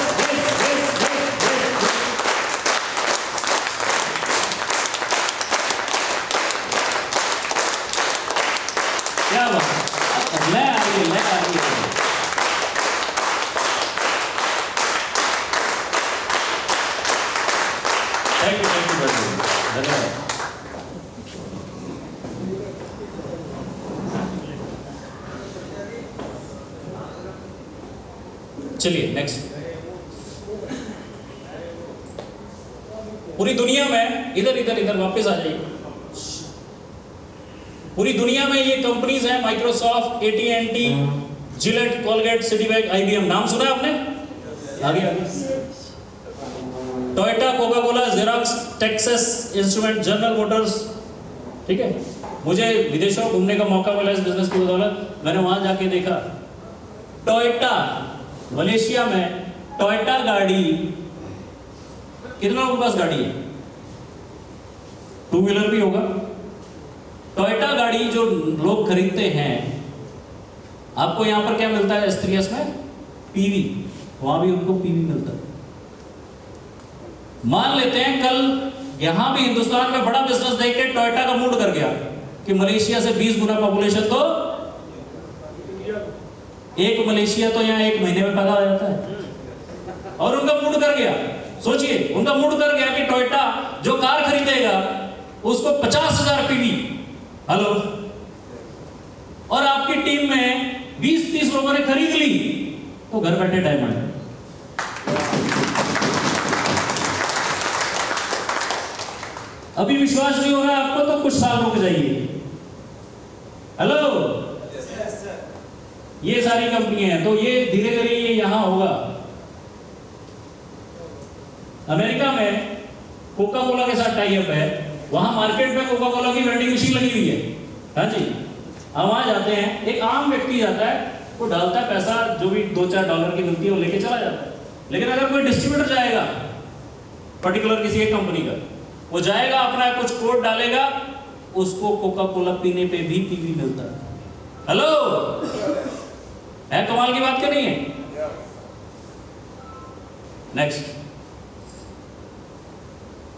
क्या बात, मैं आ रही है, मैं आ रही है। थैंक यू धन्यवाद। चलिए नेक्स्ट। पूरी दुनिया में, इधर इधर इधर वापस आ जाइए। पूरी दुनिया में ये कंपनीज हैं, Microsoft, AT&T, Gillette, Colgate, Citibank, IBM। नाम सुना है आपने? आगे आगे। Toyota, Coca Cola, xerox, Texas instrument, general Motors. ठीक है, मुझे विदेशों में घूमने का मौका मिला इस बिजनेस की बदौलत। मैंने वहां जाके देखा, टोयोटा मलेशिया में, टोयोटा गाड़ी, कितना लोगों के पास गाड़ी है? 2 व्हीलर भी होगा। टोयोटा गाड़ी जो लोग खरीदते हैं, आपको यहां पर क्या मिलता है एस्ट्रियस में? PV, वहां भी उनको PV मिलता है। मान लेते हैं कल यहां भी हिंदुस्तान में बड़ा बिजनेस देख के टोयोटा का मूड कर गया कि मलेशिया से 20 गुना पॉपुलेशन तो एक मलेशिया तो यहाँ 1 महीने में पैदा हो जाता है। और उनका मूड कर गया, सोचिए उनका मूड कर गया कि टोयोटा जो कार खरीदेगा उसको 50,000 पीवी। हेलो, और आपकी टीम में 20-30 लोगों ने खरीद ली तो घर बैठे डायमंड। अभी विश्वास नहीं हो रहा है आपको तो कुछ साल रुक जाइए। हेलो, ये सारी कंपनियां हैं तो ये धीरे धीरे ये यहां होगा। अमेरिका में कोका कोला के साथ टाई अप है, वहां मार्केट में कोका कोला की वेंडिंग मशीन लगी हुई है। हाँ जी, हम वहां जाते हैं, एक आम व्यक्ति जाता है, वो डालता है पैसा, जो भी $2-4 की मिलती है वो लेके चला जाता है। लेकिन अगर कोई डिस्ट्रीब्यूटर जाएगा पर्टिकुलर किसी एक कंपनी का, वो जाएगा अपना कुछ कोड डालेगा, उसको कोका कोला पीने पे भी पीवी मिलता है। हेलो, है कमाल की बात क्या नहीं है? नेक्स्ट,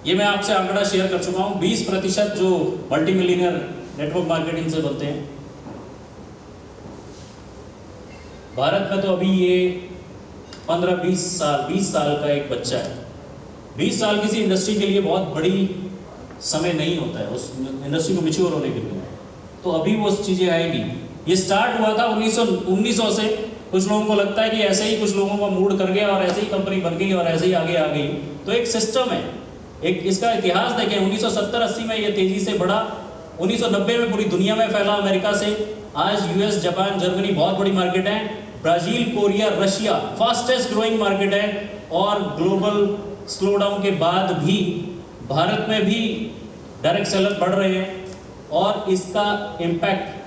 ये मैं आपसे आंकड़ा शेयर कर चुका हूं, 20% जो मल्टी मिलियनर नेटवर्क मार्केटिंग से बनते हैं भारत में, तो अभी ये 15-20 साल 20 साल का एक बच्चा है। 20 साल किसी इंडस्ट्री के लिए बहुत बड़ी समय नहीं होता है उस इंडस्ट्री को मैच्योर होने के लिए, तो अभी वो चीजें आएगी। ये स्टार्ट हुआ था 1900 से। कुछ लोगों को लगता है कि ऐसे ही कुछ लोगों का मूड कर गया और ऐसे ही कंपनी बन गई और ऐसे ही आगे आ गई, तो एक सिस्टम है। एक इसका इतिहास देखें, 1970-80 में ये तेजी से बढ़ा, 1990 में पूरी दुनिया में फैला अमेरिका से। आज यूएस, जापान, जर्मनी बहुत बड़ी मार्केट है, Brazil, Korea, Russia fastest growing market है। और ग्लोबल स्लो डाउन के बाद भी भारत में भी डायरेक्ट सेलर बढ़ रहे हैं, और इसका इम्पैक्ट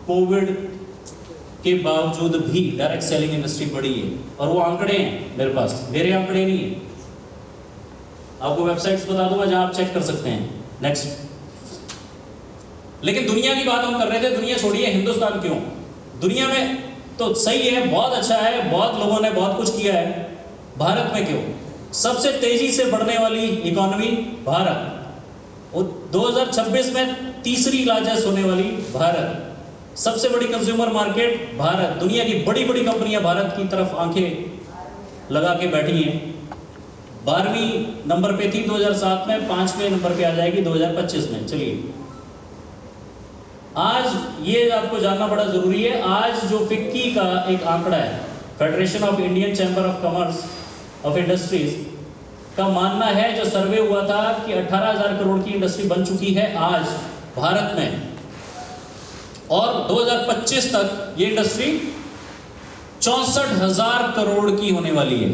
कोविड के बावजूद भी डायरेक्ट सेलिंग इंडस्ट्री बढ़ी है। और वो आंकड़े हैं मेरे पास, मेरे आंकड़े नहीं है, आपको वेबसाइट्स बता दूंगा जहां आप चेक कर सकते हैं। नेक्स्ट, लेकिन दुनिया की बात हम कर रहे थे, दुनिया छोड़िए, हिंदुस्तान क्यों? दुनिया में तो सही है, बहुत अच्छा है, बहुत लोगों ने बहुत कुछ किया है, भारत में क्यों? सबसे तेजी से बढ़ने वाली इकोनॉमी भारत, और 2026 में तीसरी लार्जेस्ट होने वाली भारत, सबसे बड़ी कंज्यूमर मार्केट भारत, दुनिया की बड़ी बड़ी कंपनियां भारत की तरफ आंखें लगा के बैठी हैं। 12वीं नंबर पे थी 2007 में, 5वें नंबर पे आ जाएगी 2025 में। चलिए, आज ये आपको जानना बड़ा जरूरी है, आज जो फिक्की का एक आंकड़ा है, federation of Indian chamber of commerce of industries का मानना है, जो सर्वे हुआ था, कि 18,000 करोड़ की इंडस्ट्री बन चुकी है आज भारत में, और 2025 तक ये इंडस्ट्री 64,000 करोड़ की होने वाली है।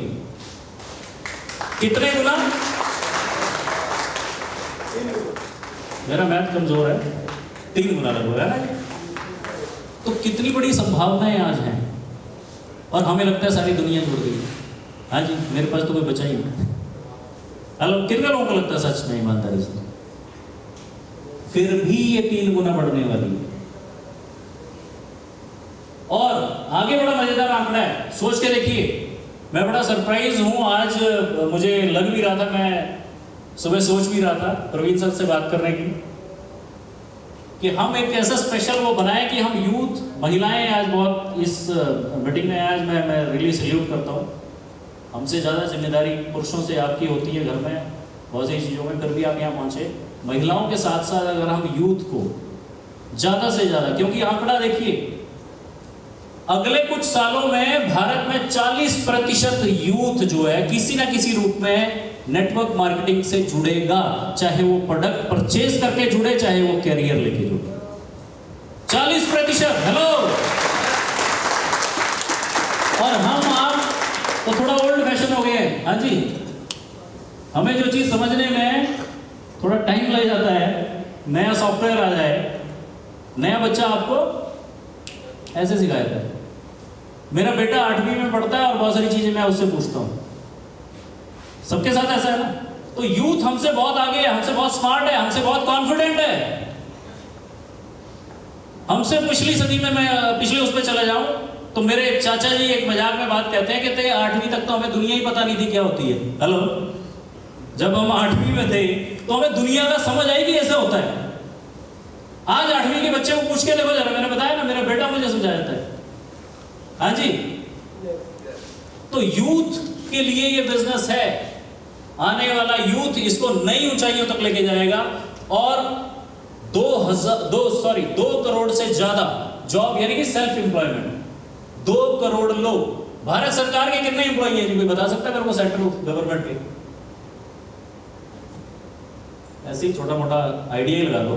कितने गुना? मेरा मैथ कमजोर है, 3 गुना लगभग है ना। तो कितनी बड़ी संभावनाएं आज हैं, और हमें लगता है सारी दुनिया जुड़ गई। हाँ जी, मेरे पास तो कोई बचा ही नहीं। हेलो, कितने लोगों को लगता है सच में, ईमानदारी से? फिर भी ये 3 गुना बढ़ने वाली है। और आगे बड़ा मजेदार आंकड़ा है, सोच के देखिए, मैं बड़ा सरप्राइज हूं आज। मुझे लग भी रहा था, मैं सुबह सोच भी रहा था प्रवीण सर से बात करने की, कि हम एक ऐसा स्पेशल वो बनाए कि हम यूथ, महिलाएं आज बहुत इस मीटिंग में, आज मैं रियली सैल्यूट करता हूँ। हमसे ज़्यादा जिम्मेदारी पुरुषों से आपकी होती है घर में बहुत सी चीज़ों में, फिर भी आप यहाँ पहुँचे। महिलाओं के साथ साथ अगर हम यूथ को ज़्यादा से ज़्यादा, क्योंकि आंकड़ा देखिए, अगले कुछ सालों में भारत में 40% यूथ जो है किसी ना किसी रूप में नेटवर्क मार्केटिंग से जुड़ेगा, चाहे वो प्रोडक्ट परचेज करके जुड़े, चाहे वो कैरियर लेके जुड़े। 40%। हेलो, और हम आप तो थोड़ा ओल्ड फैशन हो गए हैं। हाँ जी, हमें जो चीज समझने में थोड़ा टाइम लग जाता है, नया सॉफ्टवेयर आ जाए, नया बच्चा आपको ऐसे सिखाता है। मेरा बेटा 8वीं में पढ़ता है और बहुत सारी चीजें मैं उससे पूछता हूँ, सबके साथ ऐसा है ना। तो यूथ हमसे बहुत आगे है, हमसे बहुत स्मार्ट है, हमसे बहुत कॉन्फिडेंट है। हमसे पिछली सदी में, मैं पिछले उस पर चला जाऊं तो मेरे चाचा जी एक मजाक में बात कहते हैं, कहते हैं 8वीं तक तो हमें दुनिया ही पता नहीं थी क्या होती है। हेलो, जब हम 8वीं में थे तो हमें दुनिया का समझ आई कि ऐसा होता है। आज 8वीं के बच्चे को पूछ के देखो जरा, मैंने बताया ना, मेरा बेटा मुझे समझा जाता है। हाँ जी, तो यूथ के लिए ये बिजनेस है। आने वाला यूथ इसको नई ऊंचाइयों तक लेके जाएगा और 2 करोड़ से ज्यादा जॉब, यानी कि सेल्फ एम्प्लॉयमेंट। 2 करोड़ लोग। भारत सरकार के कितने एम्प्लॉई हैं जी, कोई बता सकता है मेरे को सेंट्रल गवर्नमेंट के? ऐसे ही छोटा मोटा आइडिया ही लगा लो।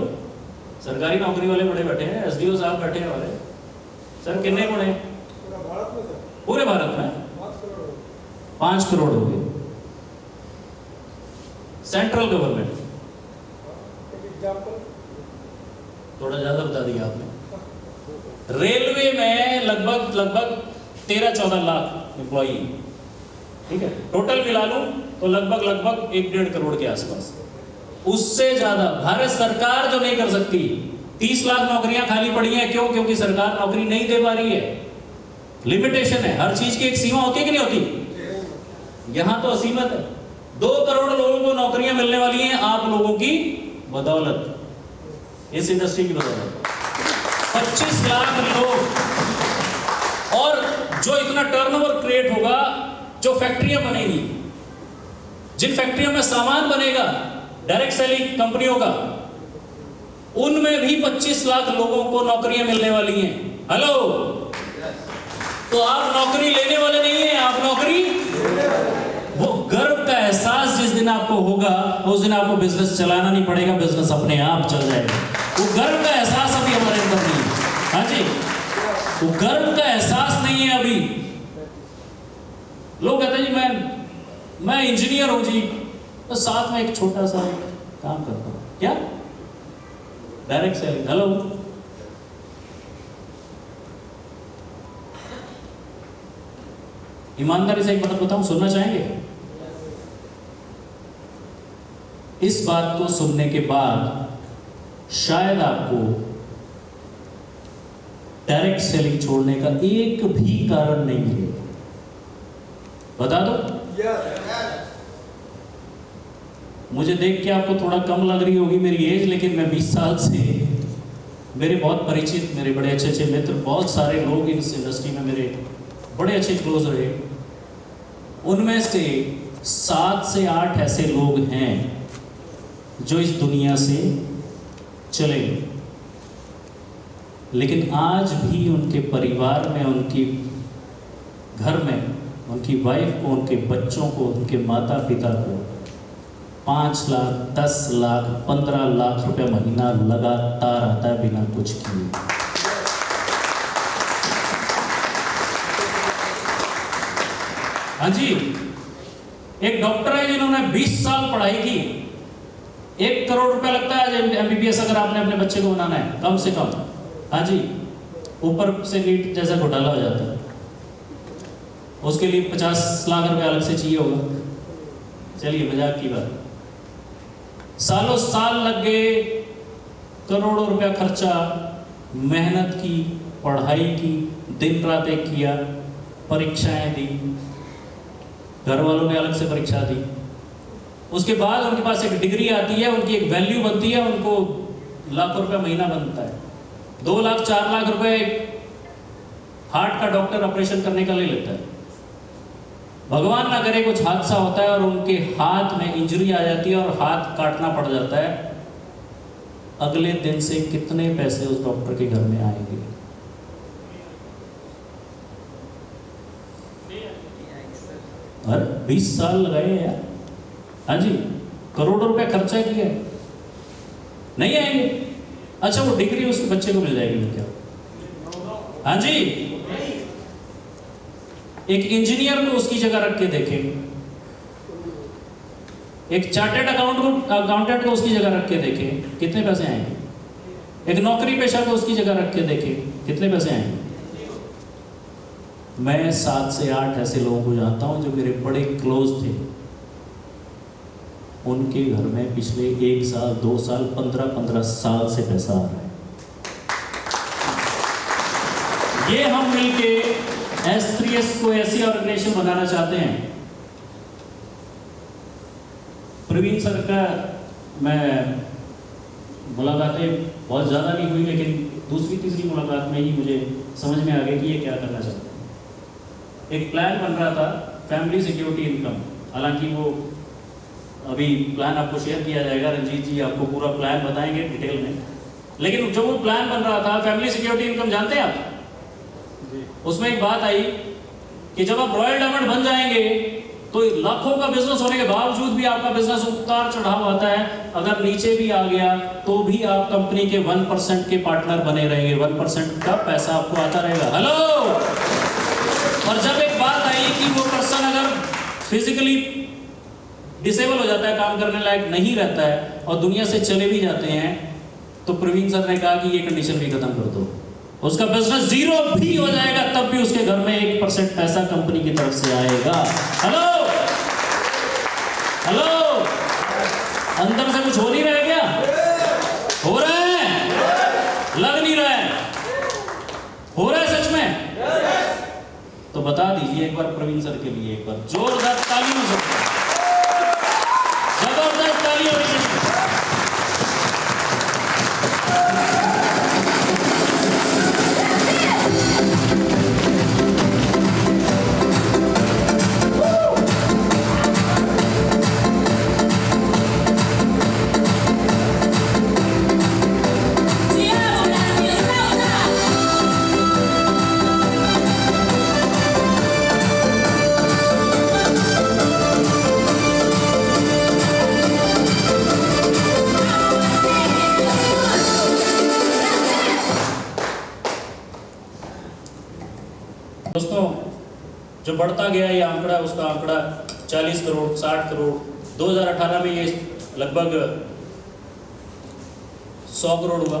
सरकारी नौकरी वाले बड़े बैठे हैं, एसडीओ साहब बैठे हैं वाले। सर कितने बड़े? पूरे भारत में 5 करोड़ हो गए। सेंट्रल गवर्नमेंट थोड़ा ज्यादा बता दिया आपने। रेलवे में लगभग 13-14 लाख एम्प्लॉई, ठीक है, टोटल मिला लूं तो लगभग 1-1.5 करोड़ के आसपास। उससे ज्यादा भारत सरकार जो नहीं कर सकती। 30 लाख नौकरियां खाली पड़ी हैं। क्यों? क्योंकि सरकार नौकरी नहीं दे पा रही है। लिमिटेशन है, हर चीज की एक सीमा होती है कि नहीं होती? यहां तो असीमत है। 2 करोड़ लोगों को नौकरियां मिलने वाली हैं आप लोगों की बदौलत, इस इंडस्ट्री की बदौलत। 25 लाख लोग, और जो इतना टर्नओवर क्रिएट होगा, जो फैक्ट्रियां बनेगी, जिन फैक्ट्रियों में सामान बनेगा डायरेक्ट सेलिंग कंपनियों का, उनमें भी 25 लाख लोगों को नौकरियां मिलने वाली हैं। हेलो, तो आप नौकरी लेने वाले नहीं हैं, आप नौकरी। वो गर्व का एहसास जिस दिन आपको होगा, उस दिन आपको बिजनेस चलाना नहीं पड़ेगा, बिजनेस अपने आप चल जाएगा। वो गर्व का एहसास अभी हमारे अंदर नहीं है। हाँ जी, वो गर्व का एहसास नहीं है अभी। लोग कहते हैं जी मैं इंजीनियर हूं जी, तो साथ में एक छोटा सा काम करता हूं। क्या? Direct selling. हेलो, ईमानदारी से एक बात बताऊं, सुनना चाहेंगे? इस बात को सुनने के बाद शायद आपको डायरेक्ट सेलिंग छोड़ने का एक भी कारण नहीं मिलेगा। बता दो। मुझे देख के आपको थोड़ा कम लग रही होगी मेरी एज, लेकिन मैं 20 साल से, मेरे बहुत परिचित, मेरे बड़े अच्छे मित्र, बहुत सारे लोग इस इंडस्ट्री में मेरे बड़े अच्छे क्लोज रहे। उनमें से 7 से 8 ऐसे लोग हैं जो इस दुनिया से चले गए, लेकिन आज भी उनके परिवार में, उनके घर में, उनकी वाइफ को, उनके बच्चों को, उनके माता पिता को 5 लाख, 10 लाख, 15 लाख रुपए महीना लगातार आता है बिना कुछ किए। हाँ जी, एक डॉक्टर है जिन्होंने 20 साल पढ़ाई की, 1 करोड़ रुपया लगता है MBBS अगर आपने अपने बच्चे को बनाना है, कम से कम। हाँ जी, ऊपर से नीट जैसा घोटाला हो जाता है, उसके लिए 50 लाख रुपए अलग से चाहिए होगा। चलिए मजाक की बात, सालों साल लग गए, करोड़ों रुपया खर्चा, मेहनत की, पढ़ाई की, दिन रात एक किया, परीक्षाएं दी, घर वालों ने अलग से परीक्षा दी, उसके बाद उनके पास एक डिग्री आती है, उनकी एक वैल्यू बनती है, उनको लाखों रुपया महीना बनता है। 2 लाख 4 लाख रुपए हार्ट का डॉक्टर ऑपरेशन करने का ले लेता है। भगवान ना करे कुछ हादसा होता है और उनके हाथ में इंजरी आ जाती है और हाथ काटना पड़ जाता है, अगले दिन से कितने पैसे उस डॉक्टर के घर में आएंगे? अरे 20 साल लगाए हैं यार। हाँ जी, करोड़ों रुपए खर्चा किया है, नहीं आएंगे। अच्छा, वो डिग्री उसके बच्चे को मिल जाएगी क्या? हाँ जी, एक इंजीनियर को उसकी जगह रख के देखें, एक चार्टेड अकाउंटेंट को उसकी जगह रख के देखें, कितने पैसे आएंगे? एक नौकरी पेशा को उसकी जगह रख के देखें, कितने पैसे आएंगे? मैं 7 से 8 ऐसे लोगों को जानता हूं जो मेरे बड़े क्लोज थे, उनके घर में पिछले 1 साल, 2 साल, 15-15 साल से पैसा आ रहा है। ये हम मिलके S3S को ऐसी ऑर्गेनाइजेशन बनाना चाहते हैं, प्रवीण सर का मैं मुलाकातें बहुत ज़्यादा नहीं हुई, लेकिन दूसरी तीसरी मुलाकात में ही मुझे समझ में आ गया कि ये क्या करना चाहते हैं। एक प्लान बन रहा था फैमिली सिक्योरिटी इनकम, हालांकि वो अभी प्लान आपको शेयर किया जाएगा, रंजीत जी आपको पूरा प्लान बताएंगे डिटेल में। लेकिन जो वो प्लान बन रहा था फैमिली सिक्योरिटी इनकम, जानते हैं आप? उसमें एक बात आई कि जब आप रॉयल डायमंड बन जाएंगे तो लाखों का बिजनेस होने के बावजूद भी आपका बिजनेस उतार चढ़ाव आता है, अगर नीचे भी आ गया तो भी आप कंपनी के 1% के पार्टनर बने रहेंगे, 1% का पैसा आपको आता रहेगा। हेलो। और जब एक बात आई कि वो पर्सन अगर फिजिकली डिसेबल हो जाता है, काम करने लायक नहीं रहता है और दुनिया से चले भी जाते हैं, तो प्रवीण सर ने कहा कि ये कंडीशन भी खत्म कर दो, उसका बिजनेस जीरो भी हो जाएगा तब भी उसके घर में 1% पैसा कंपनी की तरफ से आएगा। हेलो हेलो, अंदर से कुछ हो नहीं रहा है क्या? हो रहा है? लग नहीं रहा है? हो रहा है सच में? तो बता दीजिए एक बार प्रवीण सर के लिए, एक बार जोरदार ताली हो सकती है, जबरदस्त ताली हो सकती है। दोस्तों, जो बढ़ता गया ये आंकड़ा, उसका आंकड़ा 40 करोड़ 60 करोड़, 2018 में ये लगभग 100 करोड़ हुआ।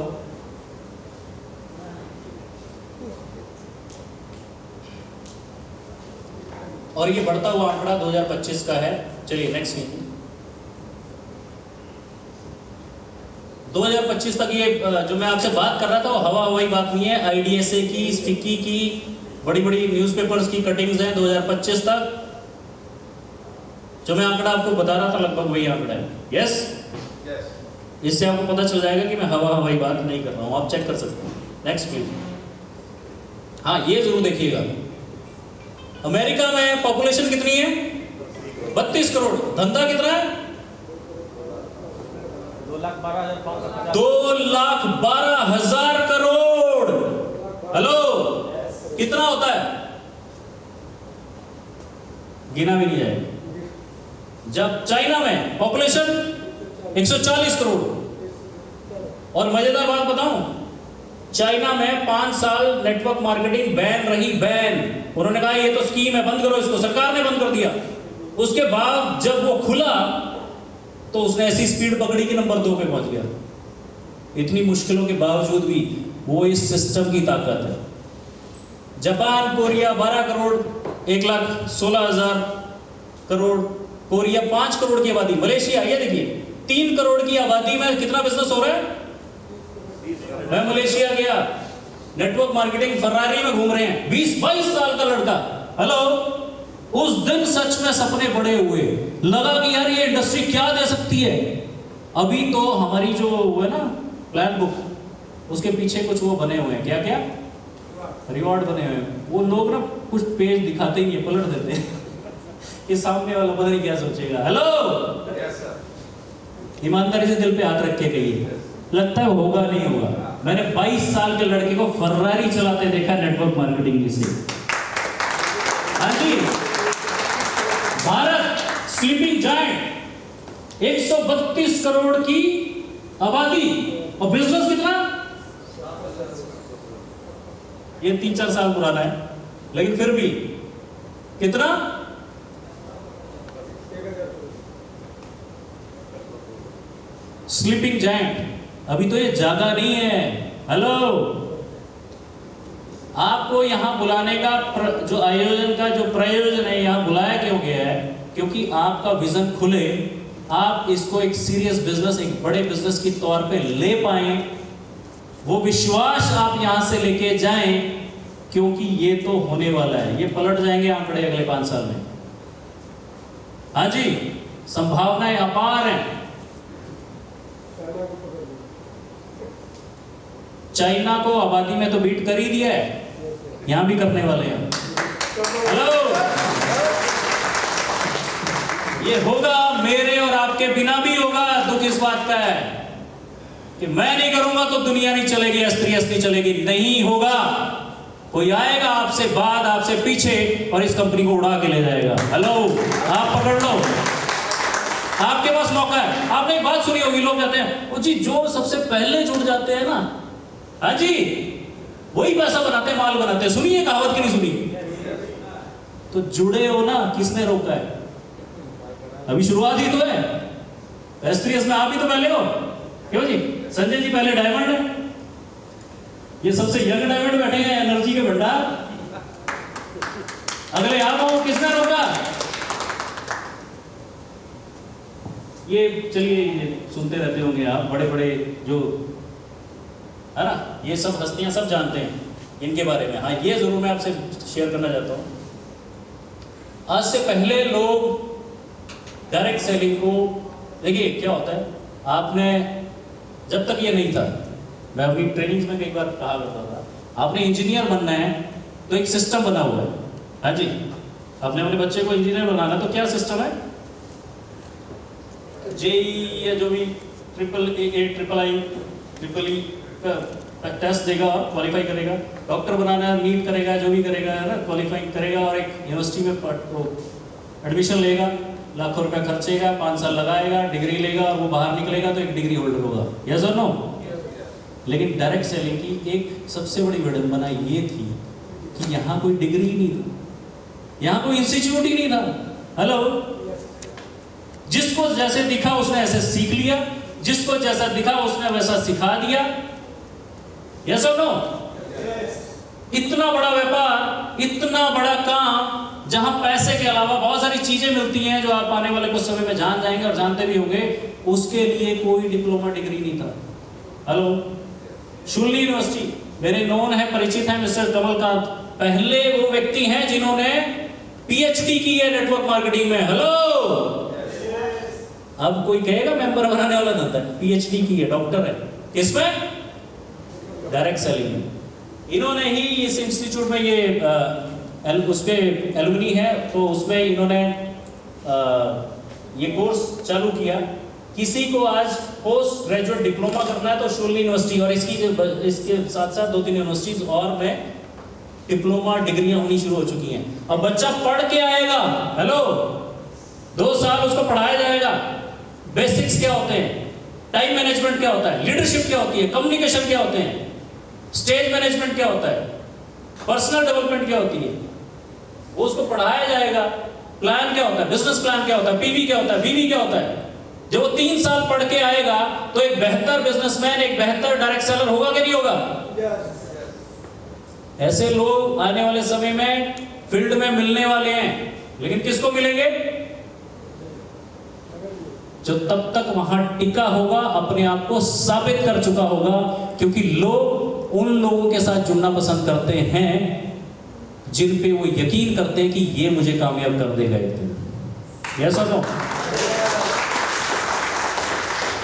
और ये बढ़ता हुआ आंकड़ा 2025 का है। चलिए नेक्स्ट लीजिए। 2025 तक ये जो मैं आपसे बात कर रहा था वो हवा हवाई बात नहीं है, आईडीएसए की, फिक्की की, बड़ी बड़ी न्यूज़पेपर्स की कटिंग्स हैं। 2025 तक जो मैं आंकड़ा आपको बता रहा था लगभग वही आंकड़ा है। यस, इससे आपको पता चल जाएगा कि मैं हवा हवाई बात नहीं कर रहा हूं, आप चेक कर सकते हैं। Next please. हाँ, ये जरूर देखिएगा, अमेरिका में पॉपुलेशन कितनी है? 32 करोड़। धंधा कितना है? 2,12,550 करोड़। हेलो, कितना होता है? गिना भी नहीं जाएगा। जब चाइना में पॉपुलेशन 140 करोड़। और मजेदार बात बताऊं, चाइना में 5 साल नेटवर्क मार्केटिंग बैन रही, बैन। उन्होंने कहा ये तो स्कीम है, बंद करो इसको, सरकार ने बंद कर दिया। उसके बाद जब वो खुला तो उसने ऐसी स्पीड पकड़ी कि नंबर 2 पे पहुंच गया। इतनी मुश्किलों के बावजूद भी वो इस सिस्टम की ताकत है। Japan, Korea 12 crore 1,16,000 crore, Korea 5 crore की आबादी। मलेशिया, ये देखिए 3 करोड़ की आबादी में कितना बिजनेस हो रहा है? मैं मलेशिया गया, नेटवर्क मार्केटिंग फरारी में घूम रहे हैं, 20-22 साल का लड़का। हेलो, उस दिन सच में सपने बड़े हुए, लगा कि यार ये इंडस्ट्री क्या दे सकती है। अभी तो हमारी जो है ना प्लान बुक, उसके पीछे कुछ वो बने हुए हैं, क्या क्या रिवॉर्ड बने हुए हैं। वो लोग ना कुछ पेज दिखाते ही नहीं, पलट देते हैं कि सामने वाला पता नहीं क्या सोचेगा। हेलो, ईमानदारी से दिल पे हाथ रख के कहिए, लगता है होगा नहीं होगा। मैंने 22 साल के लड़के को फर्रारी चलाते देखा नेटवर्क मार्केटिंग से। हाँ जी, भारत स्लीपिंग जायंट, 132 करोड़ की आबादी और बिजनेस कितना? ये 3-4 साल पुराना है, लेकिन फिर भी कितना? Sleeping giant. अभी तो ये जागा नहीं है। हेलो, आपको यहां बुलाने का जो आयोजन का जो प्रयोजन है, यहां बुलाया क्यों गया है? क्योंकि आपका विजन खुले, आप इसको एक सीरियस बिजनेस, एक बड़े बिजनेस की तौर पे ले पाएं, वो विश्वास आप यहां से लेके जाएं, क्योंकि ये तो होने वाला है। ये पलट जाएंगे आंकड़े अगले 5 साल में। हाँ जी, संभावनाएं अपार हैं। चाइना को आबादी में तो बीट कर ही दिया है, यहां भी करने वाले हैं। हेलो, ये होगा, मेरे और आपके बिना भी होगा। दुख इस बात का है कि मैं नहीं करूंगा तो दुनिया नहीं चलेगी, अस्त्री चलेगी, नहीं होगा। कोई आएगा आपसे बाद, आपसे पीछे, और इस कंपनी को उड़ा के ले जाएगा। हेलो, आप पकड़ लो, आपके पास मौका है। आपने एक बात सुनी होगी, लोग कहते हैं वो जी जो सबसे पहले जुड़ जाते हैं ना, हाँ जी, वही पैसा बनाते हैं, माल बनाते हैं। सुनिए कहावत की, नहीं सुनी? तो जुड़े हो ना, किसने रोका है? अभी शुरुआत ही तो है। एस्ट्रियस में आप ही तो पहले हो, क्यों जी? संजय जी पहले डायमंड है, ये सबसे यंग डायमंड बैठे हैं, एनर्जी के भंडार। अगले आप हो, किसने रोका? ये चलिए, ये सुनते रहते होंगे आप, बड़े बड़े जो है ना, ये सब हस्तियां सब जानते हैं इनके बारे में। हाँ, ये जरूर मैं आपसे शेयर करना चाहता हूं। आज से पहले लोग डायरेक्ट सेलिंग को, देखिए क्या होता है, आपने जब तक ये नहीं था, मैं अपनी ट्रेनिंग्स में कई बार कहा करता था, आपने इंजीनियर बनना है तो एक सिस्टम बना हुआ है। हाँ जी, आपने अपने बच्चे को इंजीनियर बनाना, तो क्या सिस्टम है? जेई या जो भी ट्रिपल ई का टेस्ट देगा और क्वालिफाई करेगा। डॉक्टर बनाना है, नीट करेगा, जो भी करेगा है ना, क्वालिफाई करेगा और एक यूनिवर्सिटी में एडमिशन लेगा, लाखों रुपया खर्चेगा, 5 साल लगाएगा, डिग्री लेगा और वो बाहर निकलेगा तो एक डिग्री होल्डर होगा। यस और नो? लेकिन डायरेक्ट सेलिंग की एक सबसे बड़ी विडंबना ये थी कि यहाँ कोई डिग्री नहीं थी, यहाँ कोई इंस्टीट्यूट ही नहीं था। हेलो, जिसको जैसे दिखा उसने ऐसे सीख लिया, जिसको जैसा दिखा उसने वैसा सिखा दिया। यस और नो? इतना बड़ा व्यापार, इतना बड़ा काम, जहां पैसे के अलावा बहुत सारी चीजें मिलती हैं जो आप आने वाले कुछ समय में जान जाएंगे और जानते भी होंगे, उसके लिए कोई डिप्लोमा डिग्री नहीं था। हेलो, शून्य यूनिवर्सिटी, मेरे नोन है, परिचित है मिस्टर कमलकांत, पहले वो व्यक्ति हैं जिन्होंने पीएचडी की है नेटवर्क मार्केटिंग में। हेलो, अब कोई कहेगा मेंबर बनाने वाला धंधा है, पीएचडी की है, डॉक्टर है, किसमें? डायरेक्ट सेलिंग में। इन्होंने ही इस इंस्टीट्यूट में ये उसके एलुमनी है, तो उसमें इन्होंने ये कोर्स चालू किया। किसी को आज पोस्ट ग्रेजुएट डिप्लोमा करना है तो शून्य यूनिवर्सिटी और इसके साथ साथ 2-3 यूनिवर्सिटीज और में डिप्लोमा डिग्रियां होनी शुरू हो चुकी हैं। अब बच्चा पढ़ के आएगा, हेलो, 2 साल उसको पढ़ाया जाएगा, बेसिक्स क्या होते हैं, टाइम मैनेजमेंट क्या होता है, लीडरशिप क्या होती है, कम्युनिकेशन क्या होते हैं, स्टेज मैनेजमेंट क्या होता है, पर्सनल डेवलपमेंट क्या होती है, वो उसको पढ़ाया जाएगा। प्लान क्या होता है, बिजनेस प्लान क्या होता है, पीवी क्या होता है, बीवी क्या होता है। जब वो 3 साल पढ़ के आएगा तो एक बेहतर बिजनेसमैन, एक बेहतर डायरेक्ट सेलर होगा कि नहीं होगा? ऐसे लोग आने वाले समय में फील्ड में मिलने वाले हैं, लेकिन किसको मिलेंगे? जो तब तक वहां टिका होगा, अपने आप को साबित कर चुका होगा, क्योंकि लोग उन लोगों के साथ जुड़ना पसंद करते हैं जिन पे वो यकीन करते हैं कि ये मुझे कामयाब कर देगा एक दिन। यस और नो?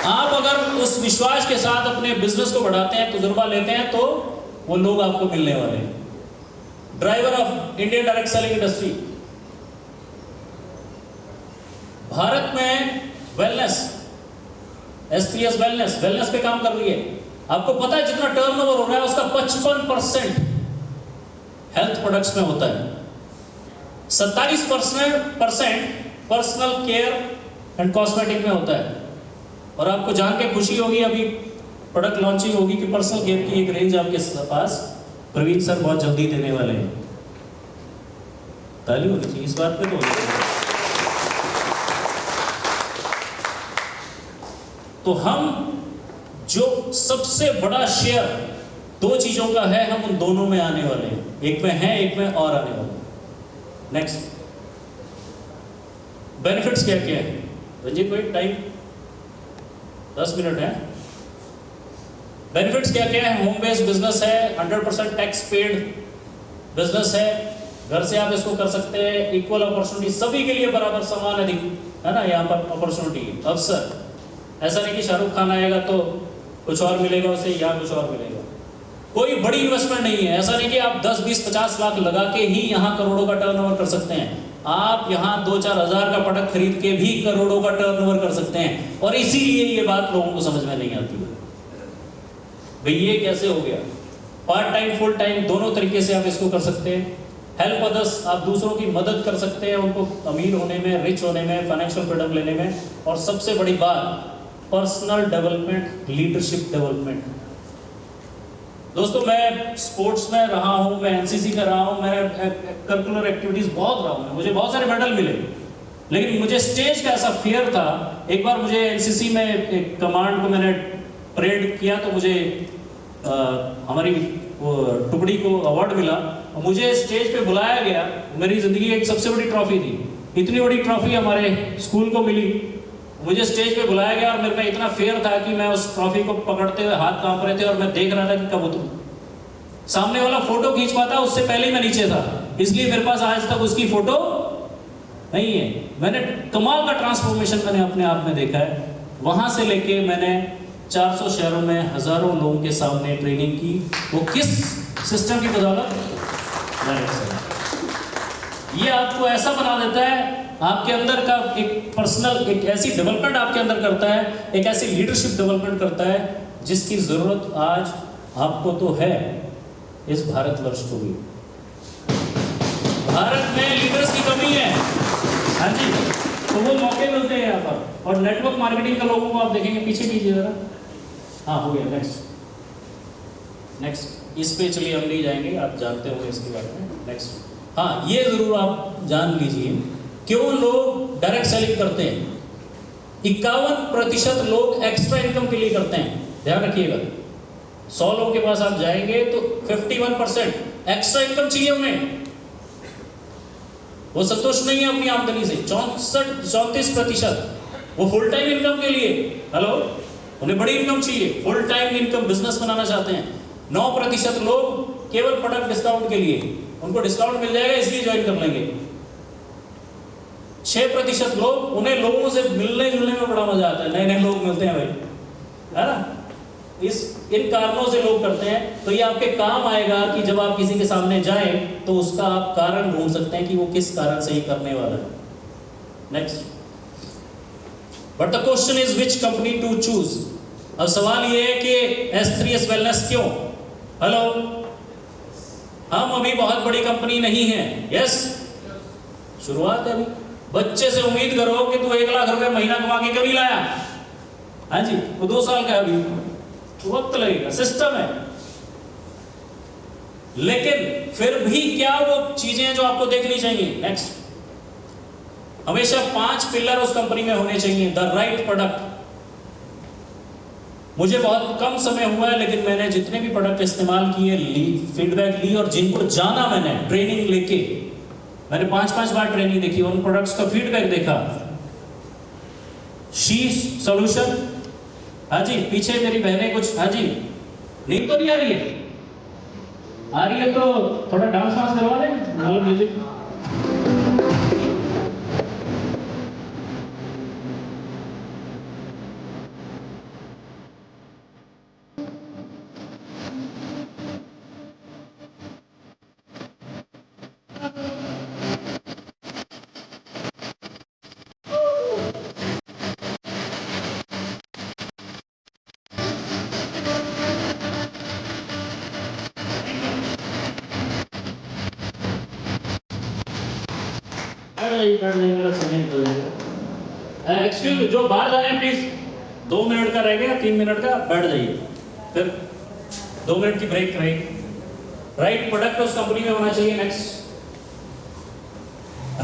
आप अगर उस विश्वास के साथ अपने बिजनेस को बढ़ाते हैं, तजुर्बा लेते हैं, तो वो लोग आपको मिलने वाले हैं। Driver of Indian direct selling industry, Bharat में वेलनेस, एसपीएस वेलनेस पे काम कर रही है। आपको पता है जितना टर्नओवर हो रहा है उसका 55% हेल्थ प्रोडक्ट्स में होता है, 27% पर्सनल केयर एंड कॉस्मेटिक में होता है। और आपको जान के खुशी होगी, अभी प्रोडक्ट लॉन्चिंग होगी कि पर्सनल केयर की एक रेंज आपके पास प्रवीण सर बहुत जल्दी देने वाले हैं। ताली होनी चाहिए इस बात पे। तो हम जो सबसे बड़ा शेयर 2 चीजों का है, हम उन दोनों में आने वाले हैं, एक में है, एक में और आने वाले हैं। नेक्स्ट, बेनिफिट्स क्या क्या है? रंजीत भाई, टाइम 10 मिनट है। बेनिफिट्स क्या क्या है? होम बेस्ड बिजनेस है, 100% टैक्स पेड बिजनेस है, घर से आप इसको कर सकते हैं। इक्वल अपॉर्चुनिटी, सभी के लिए बराबर समान है ना, यहाँ पर अपॉर्चुनिटी अवसर। ऐसा नहीं कि शाहरुख खान आएगा तो कुछ और मिलेगा उसे, यहाँ कुछ और मिलेगा। कोई बड़ी इन्वेस्टमेंट नहीं है। ऐसा नहीं कि आप 10, 20, 50 लाख लगा के ही यहाँ करोड़ों का टर्नओवर कर सकते हैं। आप यहाँ 2-4 हज़ार का प्रोडक्ट खरीद के भी करोड़ों का टर्नओवर कर सकते हैं। और इसीलिए ये बात लोगों को समझ में नहीं आती है, भाई ये कैसे हो गया। पार्ट टाइम, फुल टाइम, दोनों तरीके से आप इसको कर सकते हैं। हेल्प अदर्स, आप दूसरों की मदद कर सकते हैं, उनको अमीर होने में, रिच होने में, फाइनेंशियल फ्रीडम लेने में। और सबसे बड़ी बात, पर्सनल डेवलपमेंट, लीडरशिप डेवलपमेंट। दोस्तों मैं स्पोर्ट्स में रहा हूँ, मैं एनसीसी कर रहा हूँ, मैं करिकुलर एक्टिविटीज बहुत रहा हूँ, मुझे बहुत सारे मेडल मिले। लेकिन मुझे स्टेज का ऐसा फियर था। एक बार मुझे एनसीसी में एक कमांड को मैंने परेड किया तो मुझे हमारी टुकड़ी को अवार्ड मिला। मुझे स्टेज पे बुलाया गया, मेरी जिंदगी की एक सबसे बड़ी ट्रॉफी थी। इतनी बड़ी ट्रॉफी हमारे स्कूल को मिली, मुझे स्टेज पे बुलाया गया और मेरे में इतना फेयर था कि मैं उस ट्रॉफी को पकड़ते हुए हाथ कांप रहे थे और मैं देख रहा था कि कब उतरूं। सामने वाला फोटो खींच पाता उससे पहले ही मैं नीचे था, इसलिए मेरे पास आज तक उसकी फोटो नहीं है। मैंने कमाल का ट्रांसफॉर्मेशन मैंने अपने आप में देखा है। वहां से लेके मैंने 400 शहरों में हजारों लोगों के सामने ट्रेनिंग की। वो किस सिस्टम की बदौलत? ये आपको ऐसा बना देता है, आपके अंदर का एक पर्सनल, एक ऐसी डेवलपमेंट आपके अंदर करता है, एक ऐसी लीडरशिप डेवलपमेंट करता है जिसकी जरूरत आज आपको तो है, इस भारतवर्ष को भी। भारत में लीडर्स की कमी है, हाँ जी, तो वो मौके मिलते हैं यहाँ पर। और नेटवर्क मार्केटिंग का लोगों को आप देखेंगे, पीछे कीजिए जरा, हाँ हो गया, नेक्स्ट इस पे चलिए, हम नहीं जाएंगे, आप जानते होंगे इसके बारे में। नेक्स्ट, हाँ ये जरूर आप जान लीजिए क्यों लोग डायरेक्ट सेलिंग करते हैं। 51% लोग एक्स्ट्रा इनकम के लिए करते हैं, ध्यान रखिएगा। 100 लोगों के पास आप जाएंगे तो 51% एक्स्ट्रा इनकम चाहिए उन्हें, वो संतुष्ट नहीं है अपनी आमदनी से। 34% वो फुल टाइम इनकम के लिए, हेलो, उन्हें बड़ी इनकम चाहिए, फुल टाइम इनकम बिजनेस बनाना चाहते हैं। 9% लोग केवल प्रोडक्ट डिस्काउंट के लिए, उनको डिस्काउंट मिल जाएगा इसलिए ज्वाइन कर लेंगे। 6% लोग, उन्हें लोगों से मिलने जुलने में बड़ा मजा आता है, नए नए लोग मिलते हैं भाई, है ना। इन कारणों से लोग करते हैं। तो ये आपके काम आएगा कि जब आप किसी के सामने जाएं तो उसका आप कारण ढूंढ सकते हैं कि वो किस कारण से ही करने वाला है। Next, but the question is which company to choose. अब सवाल ये है कि S3S वेलनेस क्यों? हेलो, हम अभी बहुत बड़ी कंपनी नहीं है, यस, शुरुआत है अभी। बच्चे से उम्मीद करो कि तू 1 लाख रुपए महीना कमा के कभी लाया, हाँ जी, वो 2 साल का है अभी, तो वक्त लगेगा, सिस्टम है। लेकिन फिर भी क्या वो चीजें जो आपको देखनी चाहिए? नेक्स्ट, हमेशा 5 पिलर उस कंपनी में होने चाहिए। The right product. मुझे बहुत कम समय हुआ है लेकिन मैंने जितने भी प्रोडक्ट इस्तेमाल किए, फीडबैक ली, और जिनको जाना मैंने ट्रेनिंग लेके, मैंने 5-5 बार ट्रेनिंग देखी, उन प्रोडक्ट्स का फीडबैक देखा। शी सॉल्यूशन, हाँ जी, पीछे मेरी बहनें कुछ, हाँ जी, नींद तो नहीं आ रही है? आ रही है तो थोड़ा डांस वांस करवा दें, म्यूजिक। एक्सक्यूज, जो बाहर जा रहे हैं प्लीज 2 मिनट का रह गया, 3 मिनट का, बैठ जाइए, फिर 2 मिनट की ब्रेक रहेगी। राइट प्रोडक्ट उस कंपनी में होना चाहिए। Next,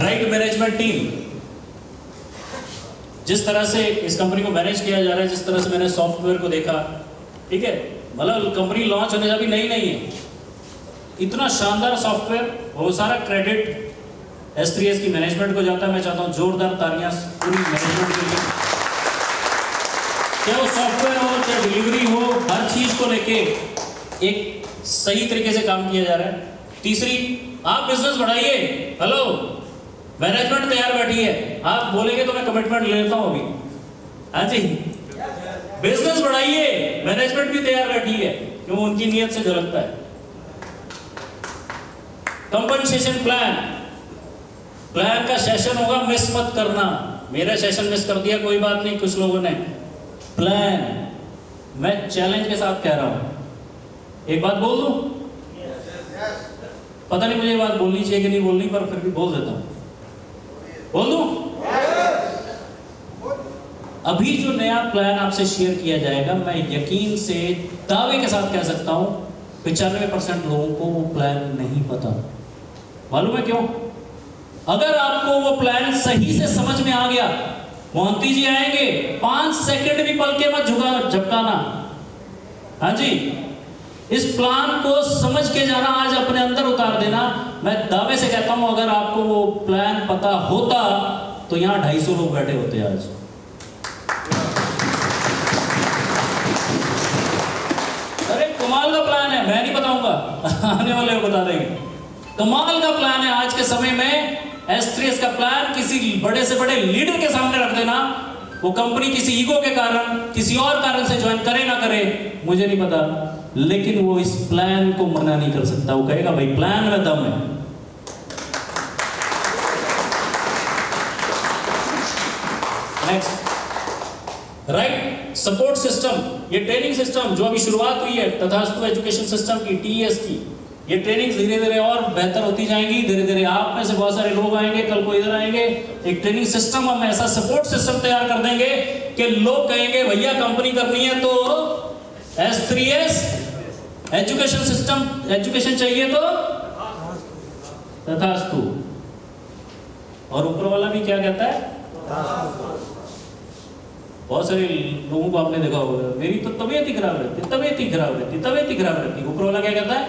right management team. जिस तरह से इस कंपनी को मैनेज किया जा रहा है, जिस तरह से मैंने सॉफ्टवेयर को देखा, ठीक है, मतलब कंपनी लॉन्च होने अभी नई नहीं है, इतना शानदार सॉफ्टवेयर, वो सारा क्रेडिट S3S की मैनेजमेंट को जाता है। मैं चाहता हूं जोरदार तालियां पूरी मैनेजमेंट के लिए। चाहे वो सॉफ्टवेयर हो, चाहे डिलीवरी हो, हर चीज को लेके एक सही तरीके से काम किया जा रहा है। तीसरी, आप बिजनेस बढ़ाइए, हेलो, मैनेजमेंट तैयार बैठी है, आप बोलेंगे तो मैं कमिटमेंट ले लेता हूं अभी। हाँ जी, बिजनेस बढ़ाइए, मैनेजमेंट भी तैयार बैठी है, क्यों? उनकी नीयत से झलकता है। कंपनसेशन प्लान का सेशन होगा, मिस मत करना। मेरा सेशन मिस कर दिया, कोई बात नहीं, कुछ लोगों ने। प्लान, मैं चैलेंज के साथ कह रहा हूं, एक बात बोल दूं, पता नहीं मुझे ये बात बोलनी चाहिए कि नहीं बोलनी, पर फिर भी बोल देता हूं। बोल दूं? अभी जो नया प्लान आपसे शेयर किया जाएगा, मैं यकीन से दावे के साथ कह सकता हूं 95% लोगों को वो प्लान नहीं पता। मालूम है क्यों? अगर आपको वो प्लान सही से समझ में आ गया, मोहंती जी आएंगे, 5 सेकंड भी पल के मत झपकाना। हाँ जी, इस प्लान को समझ के जाना, आज अपने अंदर उतार देना। मैं दावे से कहता हूं, अगर आपको वो प्लान पता होता तो यहां 250 लोग बैठे होते आज। अरे कमाल का प्लान है, मैं नहीं बताऊंगा, आने वाले को बता देंगे। कमाल का प्लान है आज के समय में। S3S का प्लान किसी बड़े से बड़े लीडर के सामने रख देना, वो कंपनी किसी ईगो के कारण, किसी और कारण से ज्वाइन करे ना करे मुझे नहीं पता, लेकिन वो इस प्लान को मना नहीं कर सकता। वो कहेगा भाई प्लान में दम है। नेक्स्ट, राइट सपोर्ट सिस्टम, ये ट्रेनिंग सिस्टम जो अभी शुरुआत हुई है तथास्तु एजुकेशन सिस्टम की, TES की, ये ट्रेनिंग धीरे धीरे और बेहतर होती जाएंगी। धीरे धीरे आप में से बहुत सारे लोग आएंगे, कल को इधर आएंगे, एक ट्रेनिंग सिस्टम, हम ऐसा सपोर्ट सिस्टम तैयार कर देंगे कि लोग कहेंगे भैया कंपनी करनी है तो S3S एजुकेशन सिस्टम, एजुकेशन चाहिए तो तथास्तु। और ऊपर वाला भी क्या कहता है? बहुत सारे लोगों को आपने देखा होगा, मेरी तो तबीयत ही खराब रहती, तबीयत ही खराब रहती, तबीयत ही खराब रहती। ऊपर वाला क्या कहता है?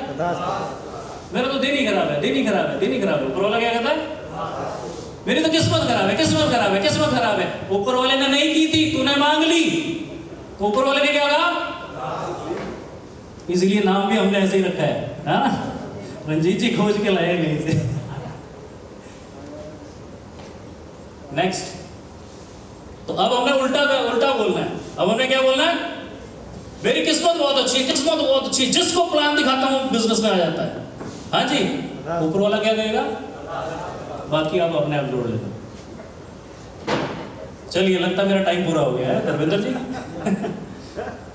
मेरा तो दिन ही खराब है, दिन ही खराब है, दिन ही खराब है। ऊपर वाला क्या कहता है? मेरी तो किस्मत खराब है, किस्मत खराब है, किस्मत खराब है। ऊपर वाले ने नहीं की थी, तूने मांग ली, तो ऊपर वाले ने क्या कहा? इसलिए नाम भी हमने ऐसे ही रखा है, हाँ? रंजीत जी खोज के लाए कहीं से। नेक्स्ट, तो अब हमने उल्टा बोलना है। अब हमने क्या बोलना है? मेरी किस्मत बहुत अच्छी है, किस्मत बहुत अच्छी है, जिसको प्लान दिखाता हूं बिजनेस में आ जाता है। हाँ जी, ऊपर वाला क्या कहेगा? बाकी आप अपने आप जोड़ लेना। चलिए, लगता है मेरा टाइम पूरा हो गया है धर्मेंद्र जी।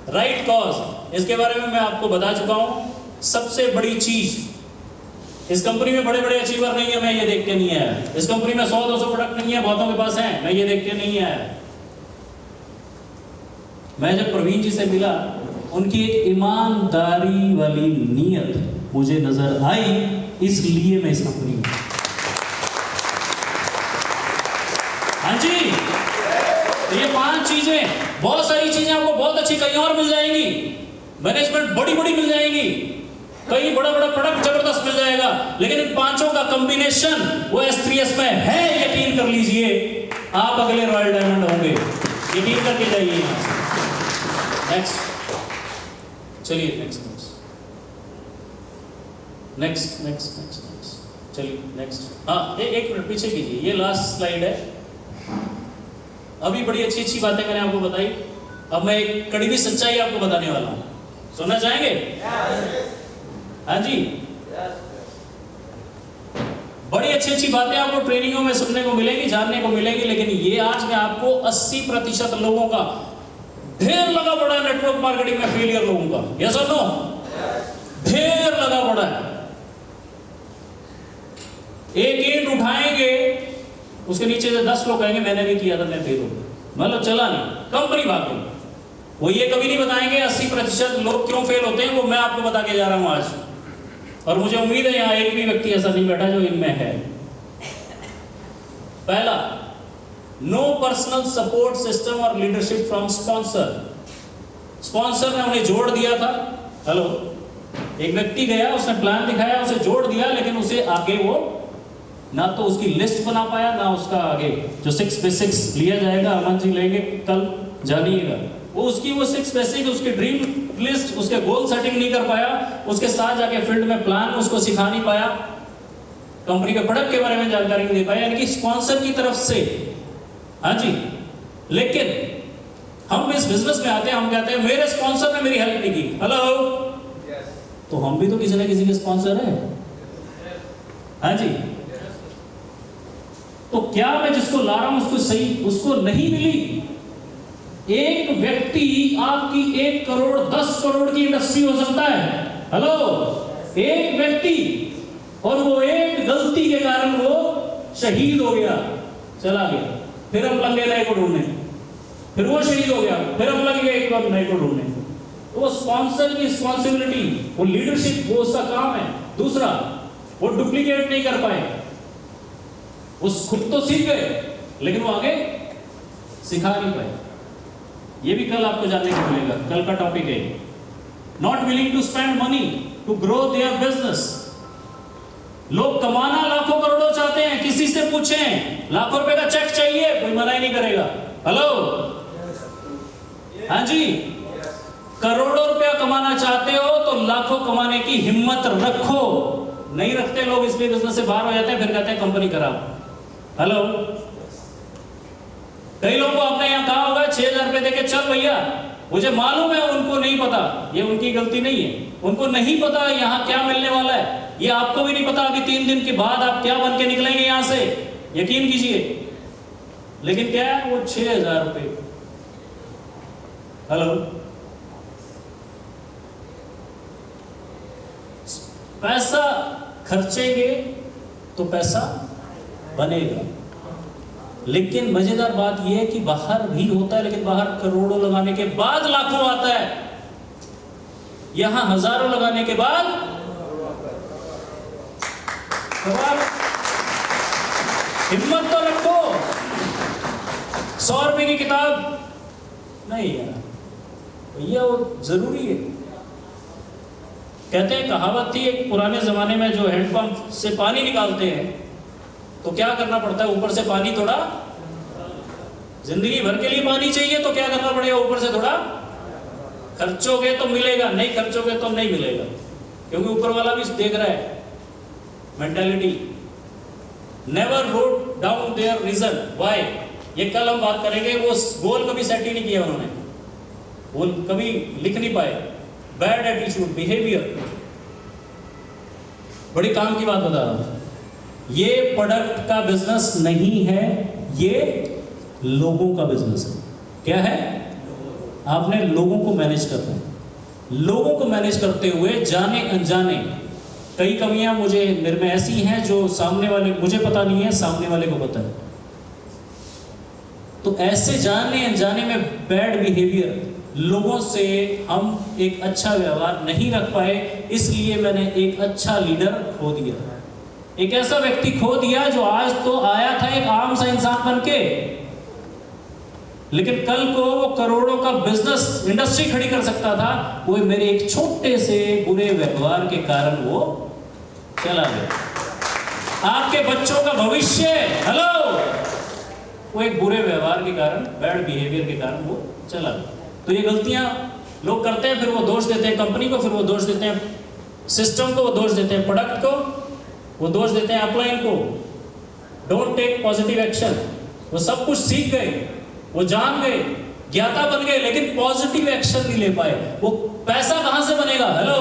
राइट कॉज, इसके बारे में मैं आपको बता चुका हूं। सबसे बड़ी चीज, इस कंपनी में बड़े बड़े अचीवर नहीं है, मैं ये देख के नहीं आया। इस कंपनी में 100-200 प्रोडक्ट नहीं है, बहुतों के पास है, मैं ये देख के नहीं आया। मैं जब प्रवीण जी से मिला, उनकी एक ईमानदारी वाली नीयत मुझे नजर आई, इसलिए मैं इस कंपनी में। हाँ जी, तो ये 5 चीजें, बहुत सारी चीजें आपको बहुत अच्छी कहीं और मिल जाएंगी, मैनेजमेंट बड़ी बड़ी मिल जाएंगी, कहीं बड़ा बड़ा प्रोडक्ट जबरदस्त मिल जाएगा, लेकिन इन 5 का कॉम्बिनेशन वो S3S में है। यकीन कर लीजिए, आप अगले रॉयल डायमंड होंगे, यकीन करके जाइए। नेक्स्ट, चलिए नेक्स्ट, चलिए नेक्स्ट। हाँ, एक मिनट पीछे कीजिए, ये लास्ट स्लाइड है। अभी बड़ी अच्छी अच्छी बातें मैंने आपको बताई, अब मैं एक कड़वी सच्चाई आपको बताने वाला हूं, सुनना चाहेंगे? हाँ जी, बड़ी अच्छी अच्छी बातें आपको ट्रेनिंगों में सुनने को मिलेगी, जानने को मिलेगी, लेकिन ये आज मैं आपको 80% लोगों का ढेर लगा पड़ा है नेटवर्क मार्केटिंग में फेलियर लोगों का, यस और नो? ढेर लगा पड़ा है। एक ईंट उठाएंगे, उसके नीचे से 10 लोग कहेंगे मैंने नहीं किया था, मैं फेल हो गया, मतलब चला नहीं, कंपनी भाग गई। वो ये कभी नहीं बताएंगे 80% लोग क्यों फेल होते हैं, वो मैं आपको बता के जा रहा हूं आज। और मुझे उम्मीद है यहां एक भी व्यक्ति ऐसा नहीं बैठा जो इनमें है। पहला, नो पर्सनल सपोर्ट सिस्टम और लीडरशिप फ्रॉम स्पॉन्सर। स्पॉन्सर ने उन्हें जोड़ दिया था, हेलो, एक व्यक्ति गया, उसने प्लान दिखाया, उसे जोड़ दिया, लेकिन उसे आगे वो ना तो उसकी लिस्ट बना पाया, ना उसका आगे जो 6 बेसिक्स लिया जाएगा, अमन जी लेंगे कल, जानिएगा, वो उसकी वो 6 बेसिक, उसकी ड्रीम लिस्ट, उसके गोल सेटिंग नहीं कर पाया, उसके साथ जाके फील्ड में प्लान उसको सिखा नहीं पाया। कंपनी के प्रोडक्ट के बारे में जानकारी नहीं दे पाए, यानी कि स्पॉन्सर की तरफ से। हाँ जी, लेकिन हम इस बिजनेस में आते हैं, हम कहते हैं मेरे स्पॉन्सर ने मेरी हेल्प नहीं की। हेलो, तो हम भी तो किसी न किसी के स्पॉन्सर हैं। हाँ जी, तो क्या मैं जिसको ला रहा हूं उसको सही, उसको नहीं मिली? एक व्यक्ति आपकी 1 करोड़ 10 करोड़ की इंडस्ट्री हो सकता है। हेलो, एक व्यक्ति, और वो एक गलती के कारण वो शहीद हो गया, चला गया, फिर हम लगे नए को ढूंढने, फिर वो शहीद हो गया, फिर हम लगे एक बार नए को ढूंढने। तो वो स्पॉन्सर की रिस्पॉन्सिबिलिटी, वो लीडरशिप, वो उसका काम है। दूसरा, वो डुप्लीकेट नहीं कर पाए, वो खुद तो सीख गए लेकिन वो आगे सिखा नहीं पाए। ये भी कल आपको जानने को मिलेगा, कल का टॉपिक है not willing to spend money to grow their business. लोग कमाना लाखों करोड़ों चाहते हैं, किसी से पूछें लाखों रुपए का चेक चाहिए, कोई मना ही नहीं करेगा। हेलो, हाँ जी, करोड़ों रुपया कमाना चाहते हो तो लाखों कमाने की हिम्मत रखो। नहीं रखते लोग, इसलिए बिजनेस से बाहर हो जाते हैं, फिर कहते हैं कंपनी खराब। हेलो, कई लोगों को आपने यहां कहा होगा 6,000 रुपए देके चल भैया, मुझे मालूम है उनको नहीं पता, ये उनकी गलती नहीं है, उनको नहीं पता यहां क्या मिलने वाला है, ये आपको भी नहीं पता अभी 3 दिन के बाद आप क्या बन के निकलेंगे यहां से, यकीन कीजिए। लेकिन क्या है, वो 6,000 रुपए। हेलो, पैसा खर्चेंगे तो पैसा बनेगा। लेकिन मजेदार बात यह है कि बाहर भी होता है, लेकिन बाहर करोड़ों लगाने के बाद लाखों आता है, यहां हजारों लगाने के बाद। हिम्मत तो रखो। 100 रुपए की किताब नहीं यार भैया, वो जरूरी है। कहते हैं, कहावत थी एक पुराने जमाने में, जो हैंडपंप से पानी निकालते हैं तो क्या करना पड़ता है, ऊपर से पानी थोड़ा, जिंदगी भर के लिए पानी चाहिए तो क्या करना पड़ेगा, ऊपर से थोड़ा खर्चोगे तो मिलेगा, नहीं खर्चोगे तो नहीं मिलेगा, क्योंकि ऊपर वाला भी देख रहा है। Mentality, never wrote down their reason why, ये कल हम बात करेंगे। वो गोल कभी सेट ही नहीं किया उन्होंने, वो कभी लिख नहीं पाए। बैड एटीट्यूड, बिहेवियर, बड़ी काम की बात बता रहा हूं। ये प्रोडक्ट का बिजनेस नहीं है, ये लोगों का बिजनेस है। क्या है? आपने लोगों को मैनेज करना है। लोगों को मैनेज करते हुए जाने अनजाने कई कमियां मुझे मेरे में ऐसी हैं जो सामने वाले, मुझे पता नहीं है, सामने वाले को पता है। तो ऐसे जाने अनजाने में बैड बिहेवियर, लोगों से हम एक अच्छा व्यवहार नहीं रख पाए, इसलिए मैंने एक अच्छा लीडर खो दिया, एक ऐसा व्यक्ति खो दिया जो आज तो आया था एक आम सा इंसान बन के, लेकिन कल को वो करोड़ों का बिजनेस इंडस्ट्री खड़ी कर सकता था। वो मेरे एक छोटे से बुरे व्यवहार के कारण वो चला गया। आपके बच्चों का भविष्य, हेलो, वो एक बुरे व्यवहार के कारण, बैड बिहेवियर के कारण वो चला गया। तो ये गलतियां लोग करते हैं, फिर वो दोष देते हैं कंपनी को, फिर वो दोष देते हैं सिस्टम को, वो दोष देते हैं प्रोडक्ट को, वो दोष देते हैं अपलाइन को। Don't take positive action. वो सब कुछ सीख गए, वो जान गए, ज्ञाता बन गए, लेकिन पॉजिटिव एक्शन नहीं ले पाए। वो पैसा कहां से बनेगा? हेलो,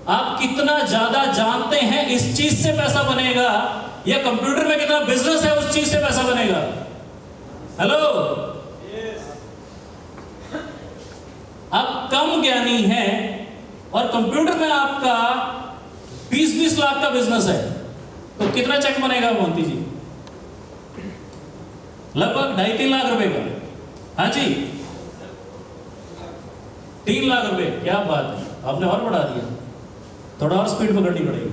आप कितना ज्यादा जानते हैं इस चीज से पैसा बनेगा, या कंप्यूटर में कितना बिजनेस है उस चीज से पैसा बनेगा? हेलो, आप कम ज्ञानी हैं और कंप्यूटर में आपका 20-20 लाख का बिजनेस है, तो कितना चेक बनेगा मोहंती जी? लगभग 2.5-3 लाख रुपए का। हाँ जी, 3 लाख रुपए। क्या बात है, आपने और बढ़ा दिया, थोड़ा और स्पीड पकड़नी पड़ेगी।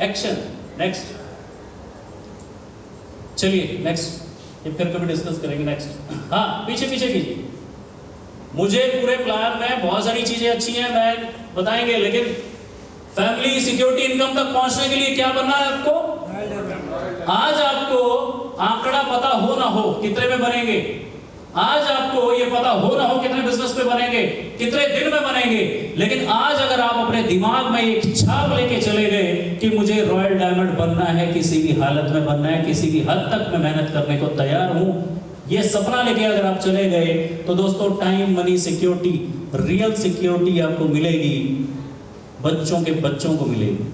एक्शन। नेक्स्ट, चलिए नेक्स्ट, फिर कभी डिस्कस करेंगे नेक्स्ट। हाँ, पीछे पीछे कीजिए। मुझे पूरे प्लान में बहुत सारी चीजें अच्छी हैं, मैं बताएंगे, लेकिन फैमिली सिक्योरिटी इनकम तक पहुंचने के लिए क्या बनना है आपको? आज आपको आंकड़ा पता हो ना हो कितने में बनेंगे, आज आपको ये पता हो ना हो कितने बिजनेस पे बनेंगे, कितने दिन में बनेंगे, लेकिन आज अगर आप अपने दिमाग में एक छाप लेके चले गए कि मुझे रॉयल डायमंड बनना है, किसी भी हालत में बनना है, किसी भी हद तक मैं मेहनत करने को तैयार हूं, ये सपना लेके अगर आप चले गए तो दोस्तों time, money, security, real security आपको मिलेगी, बच्चों के बच्चों को मिलेगी।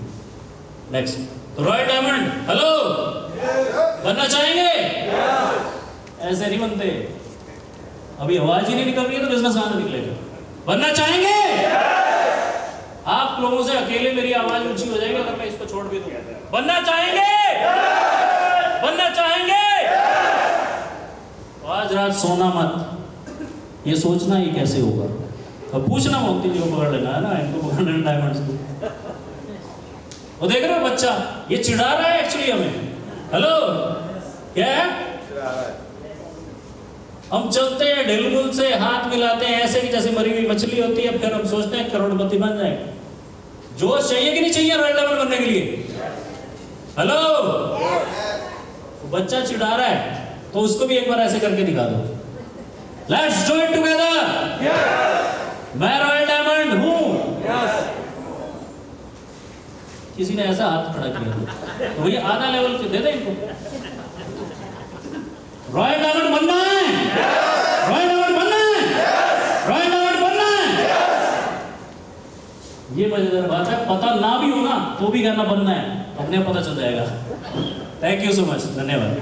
नेक्स्ट, तो रॉयल डायमंड हेलो बनना चाहेंगे? ऐसे नहीं बनते, अभी आवाज ही नहीं निकल रही है तो बिजनेस कहां से निकलेगा? बनना चाहेंगे? आप लोगों से अकेले मेरी आवाज ऊंची हो जाएगी अगर मैं इसको छोड़ भी दूं। बनना चाहेंगे? बनना चाहेंगे? आज रात सोना मत, ये सोचना ही कैसे होगा। अब पूछना मोती जी को पकड़ लेना है ना, इनको पकड़ना डायमंड्स को। वो देख रहे हो बच्चा, ये चिढ़ा रहा है एक्चुअली हमें। हेलो, क्या है? हम चलते हैं ढिलमुल से, हाथ मिलाते हैं ऐसे कि जैसे मरी हुई मछली होती है, फिर हम सोचते हैं करोड़पति बन जाएंगे। जोश चाहिए कि नहीं चाहिए रॉयल डायमंड बनने के लिए? हेलो, बच्चा चिढ़ा रहा है तो उसको भी एक बार ऐसे करके दिखा दो। Let's do it together. मैं रॉयल डायमंड हूं। किसी ने ऐसा हाथ खड़ा किया तो भैया आधा लेवल दे दे इनको। रॉयल डायमंड बनना है, रॉयल डायमंड बनना है, रॉयल डायमंड बनना है। ये मजेदार बात है, पता ना भी हो ना तो भी कहना बनना है, अपने आप पता चल जाएगा। थैंक यू सो मच, धन्यवाद।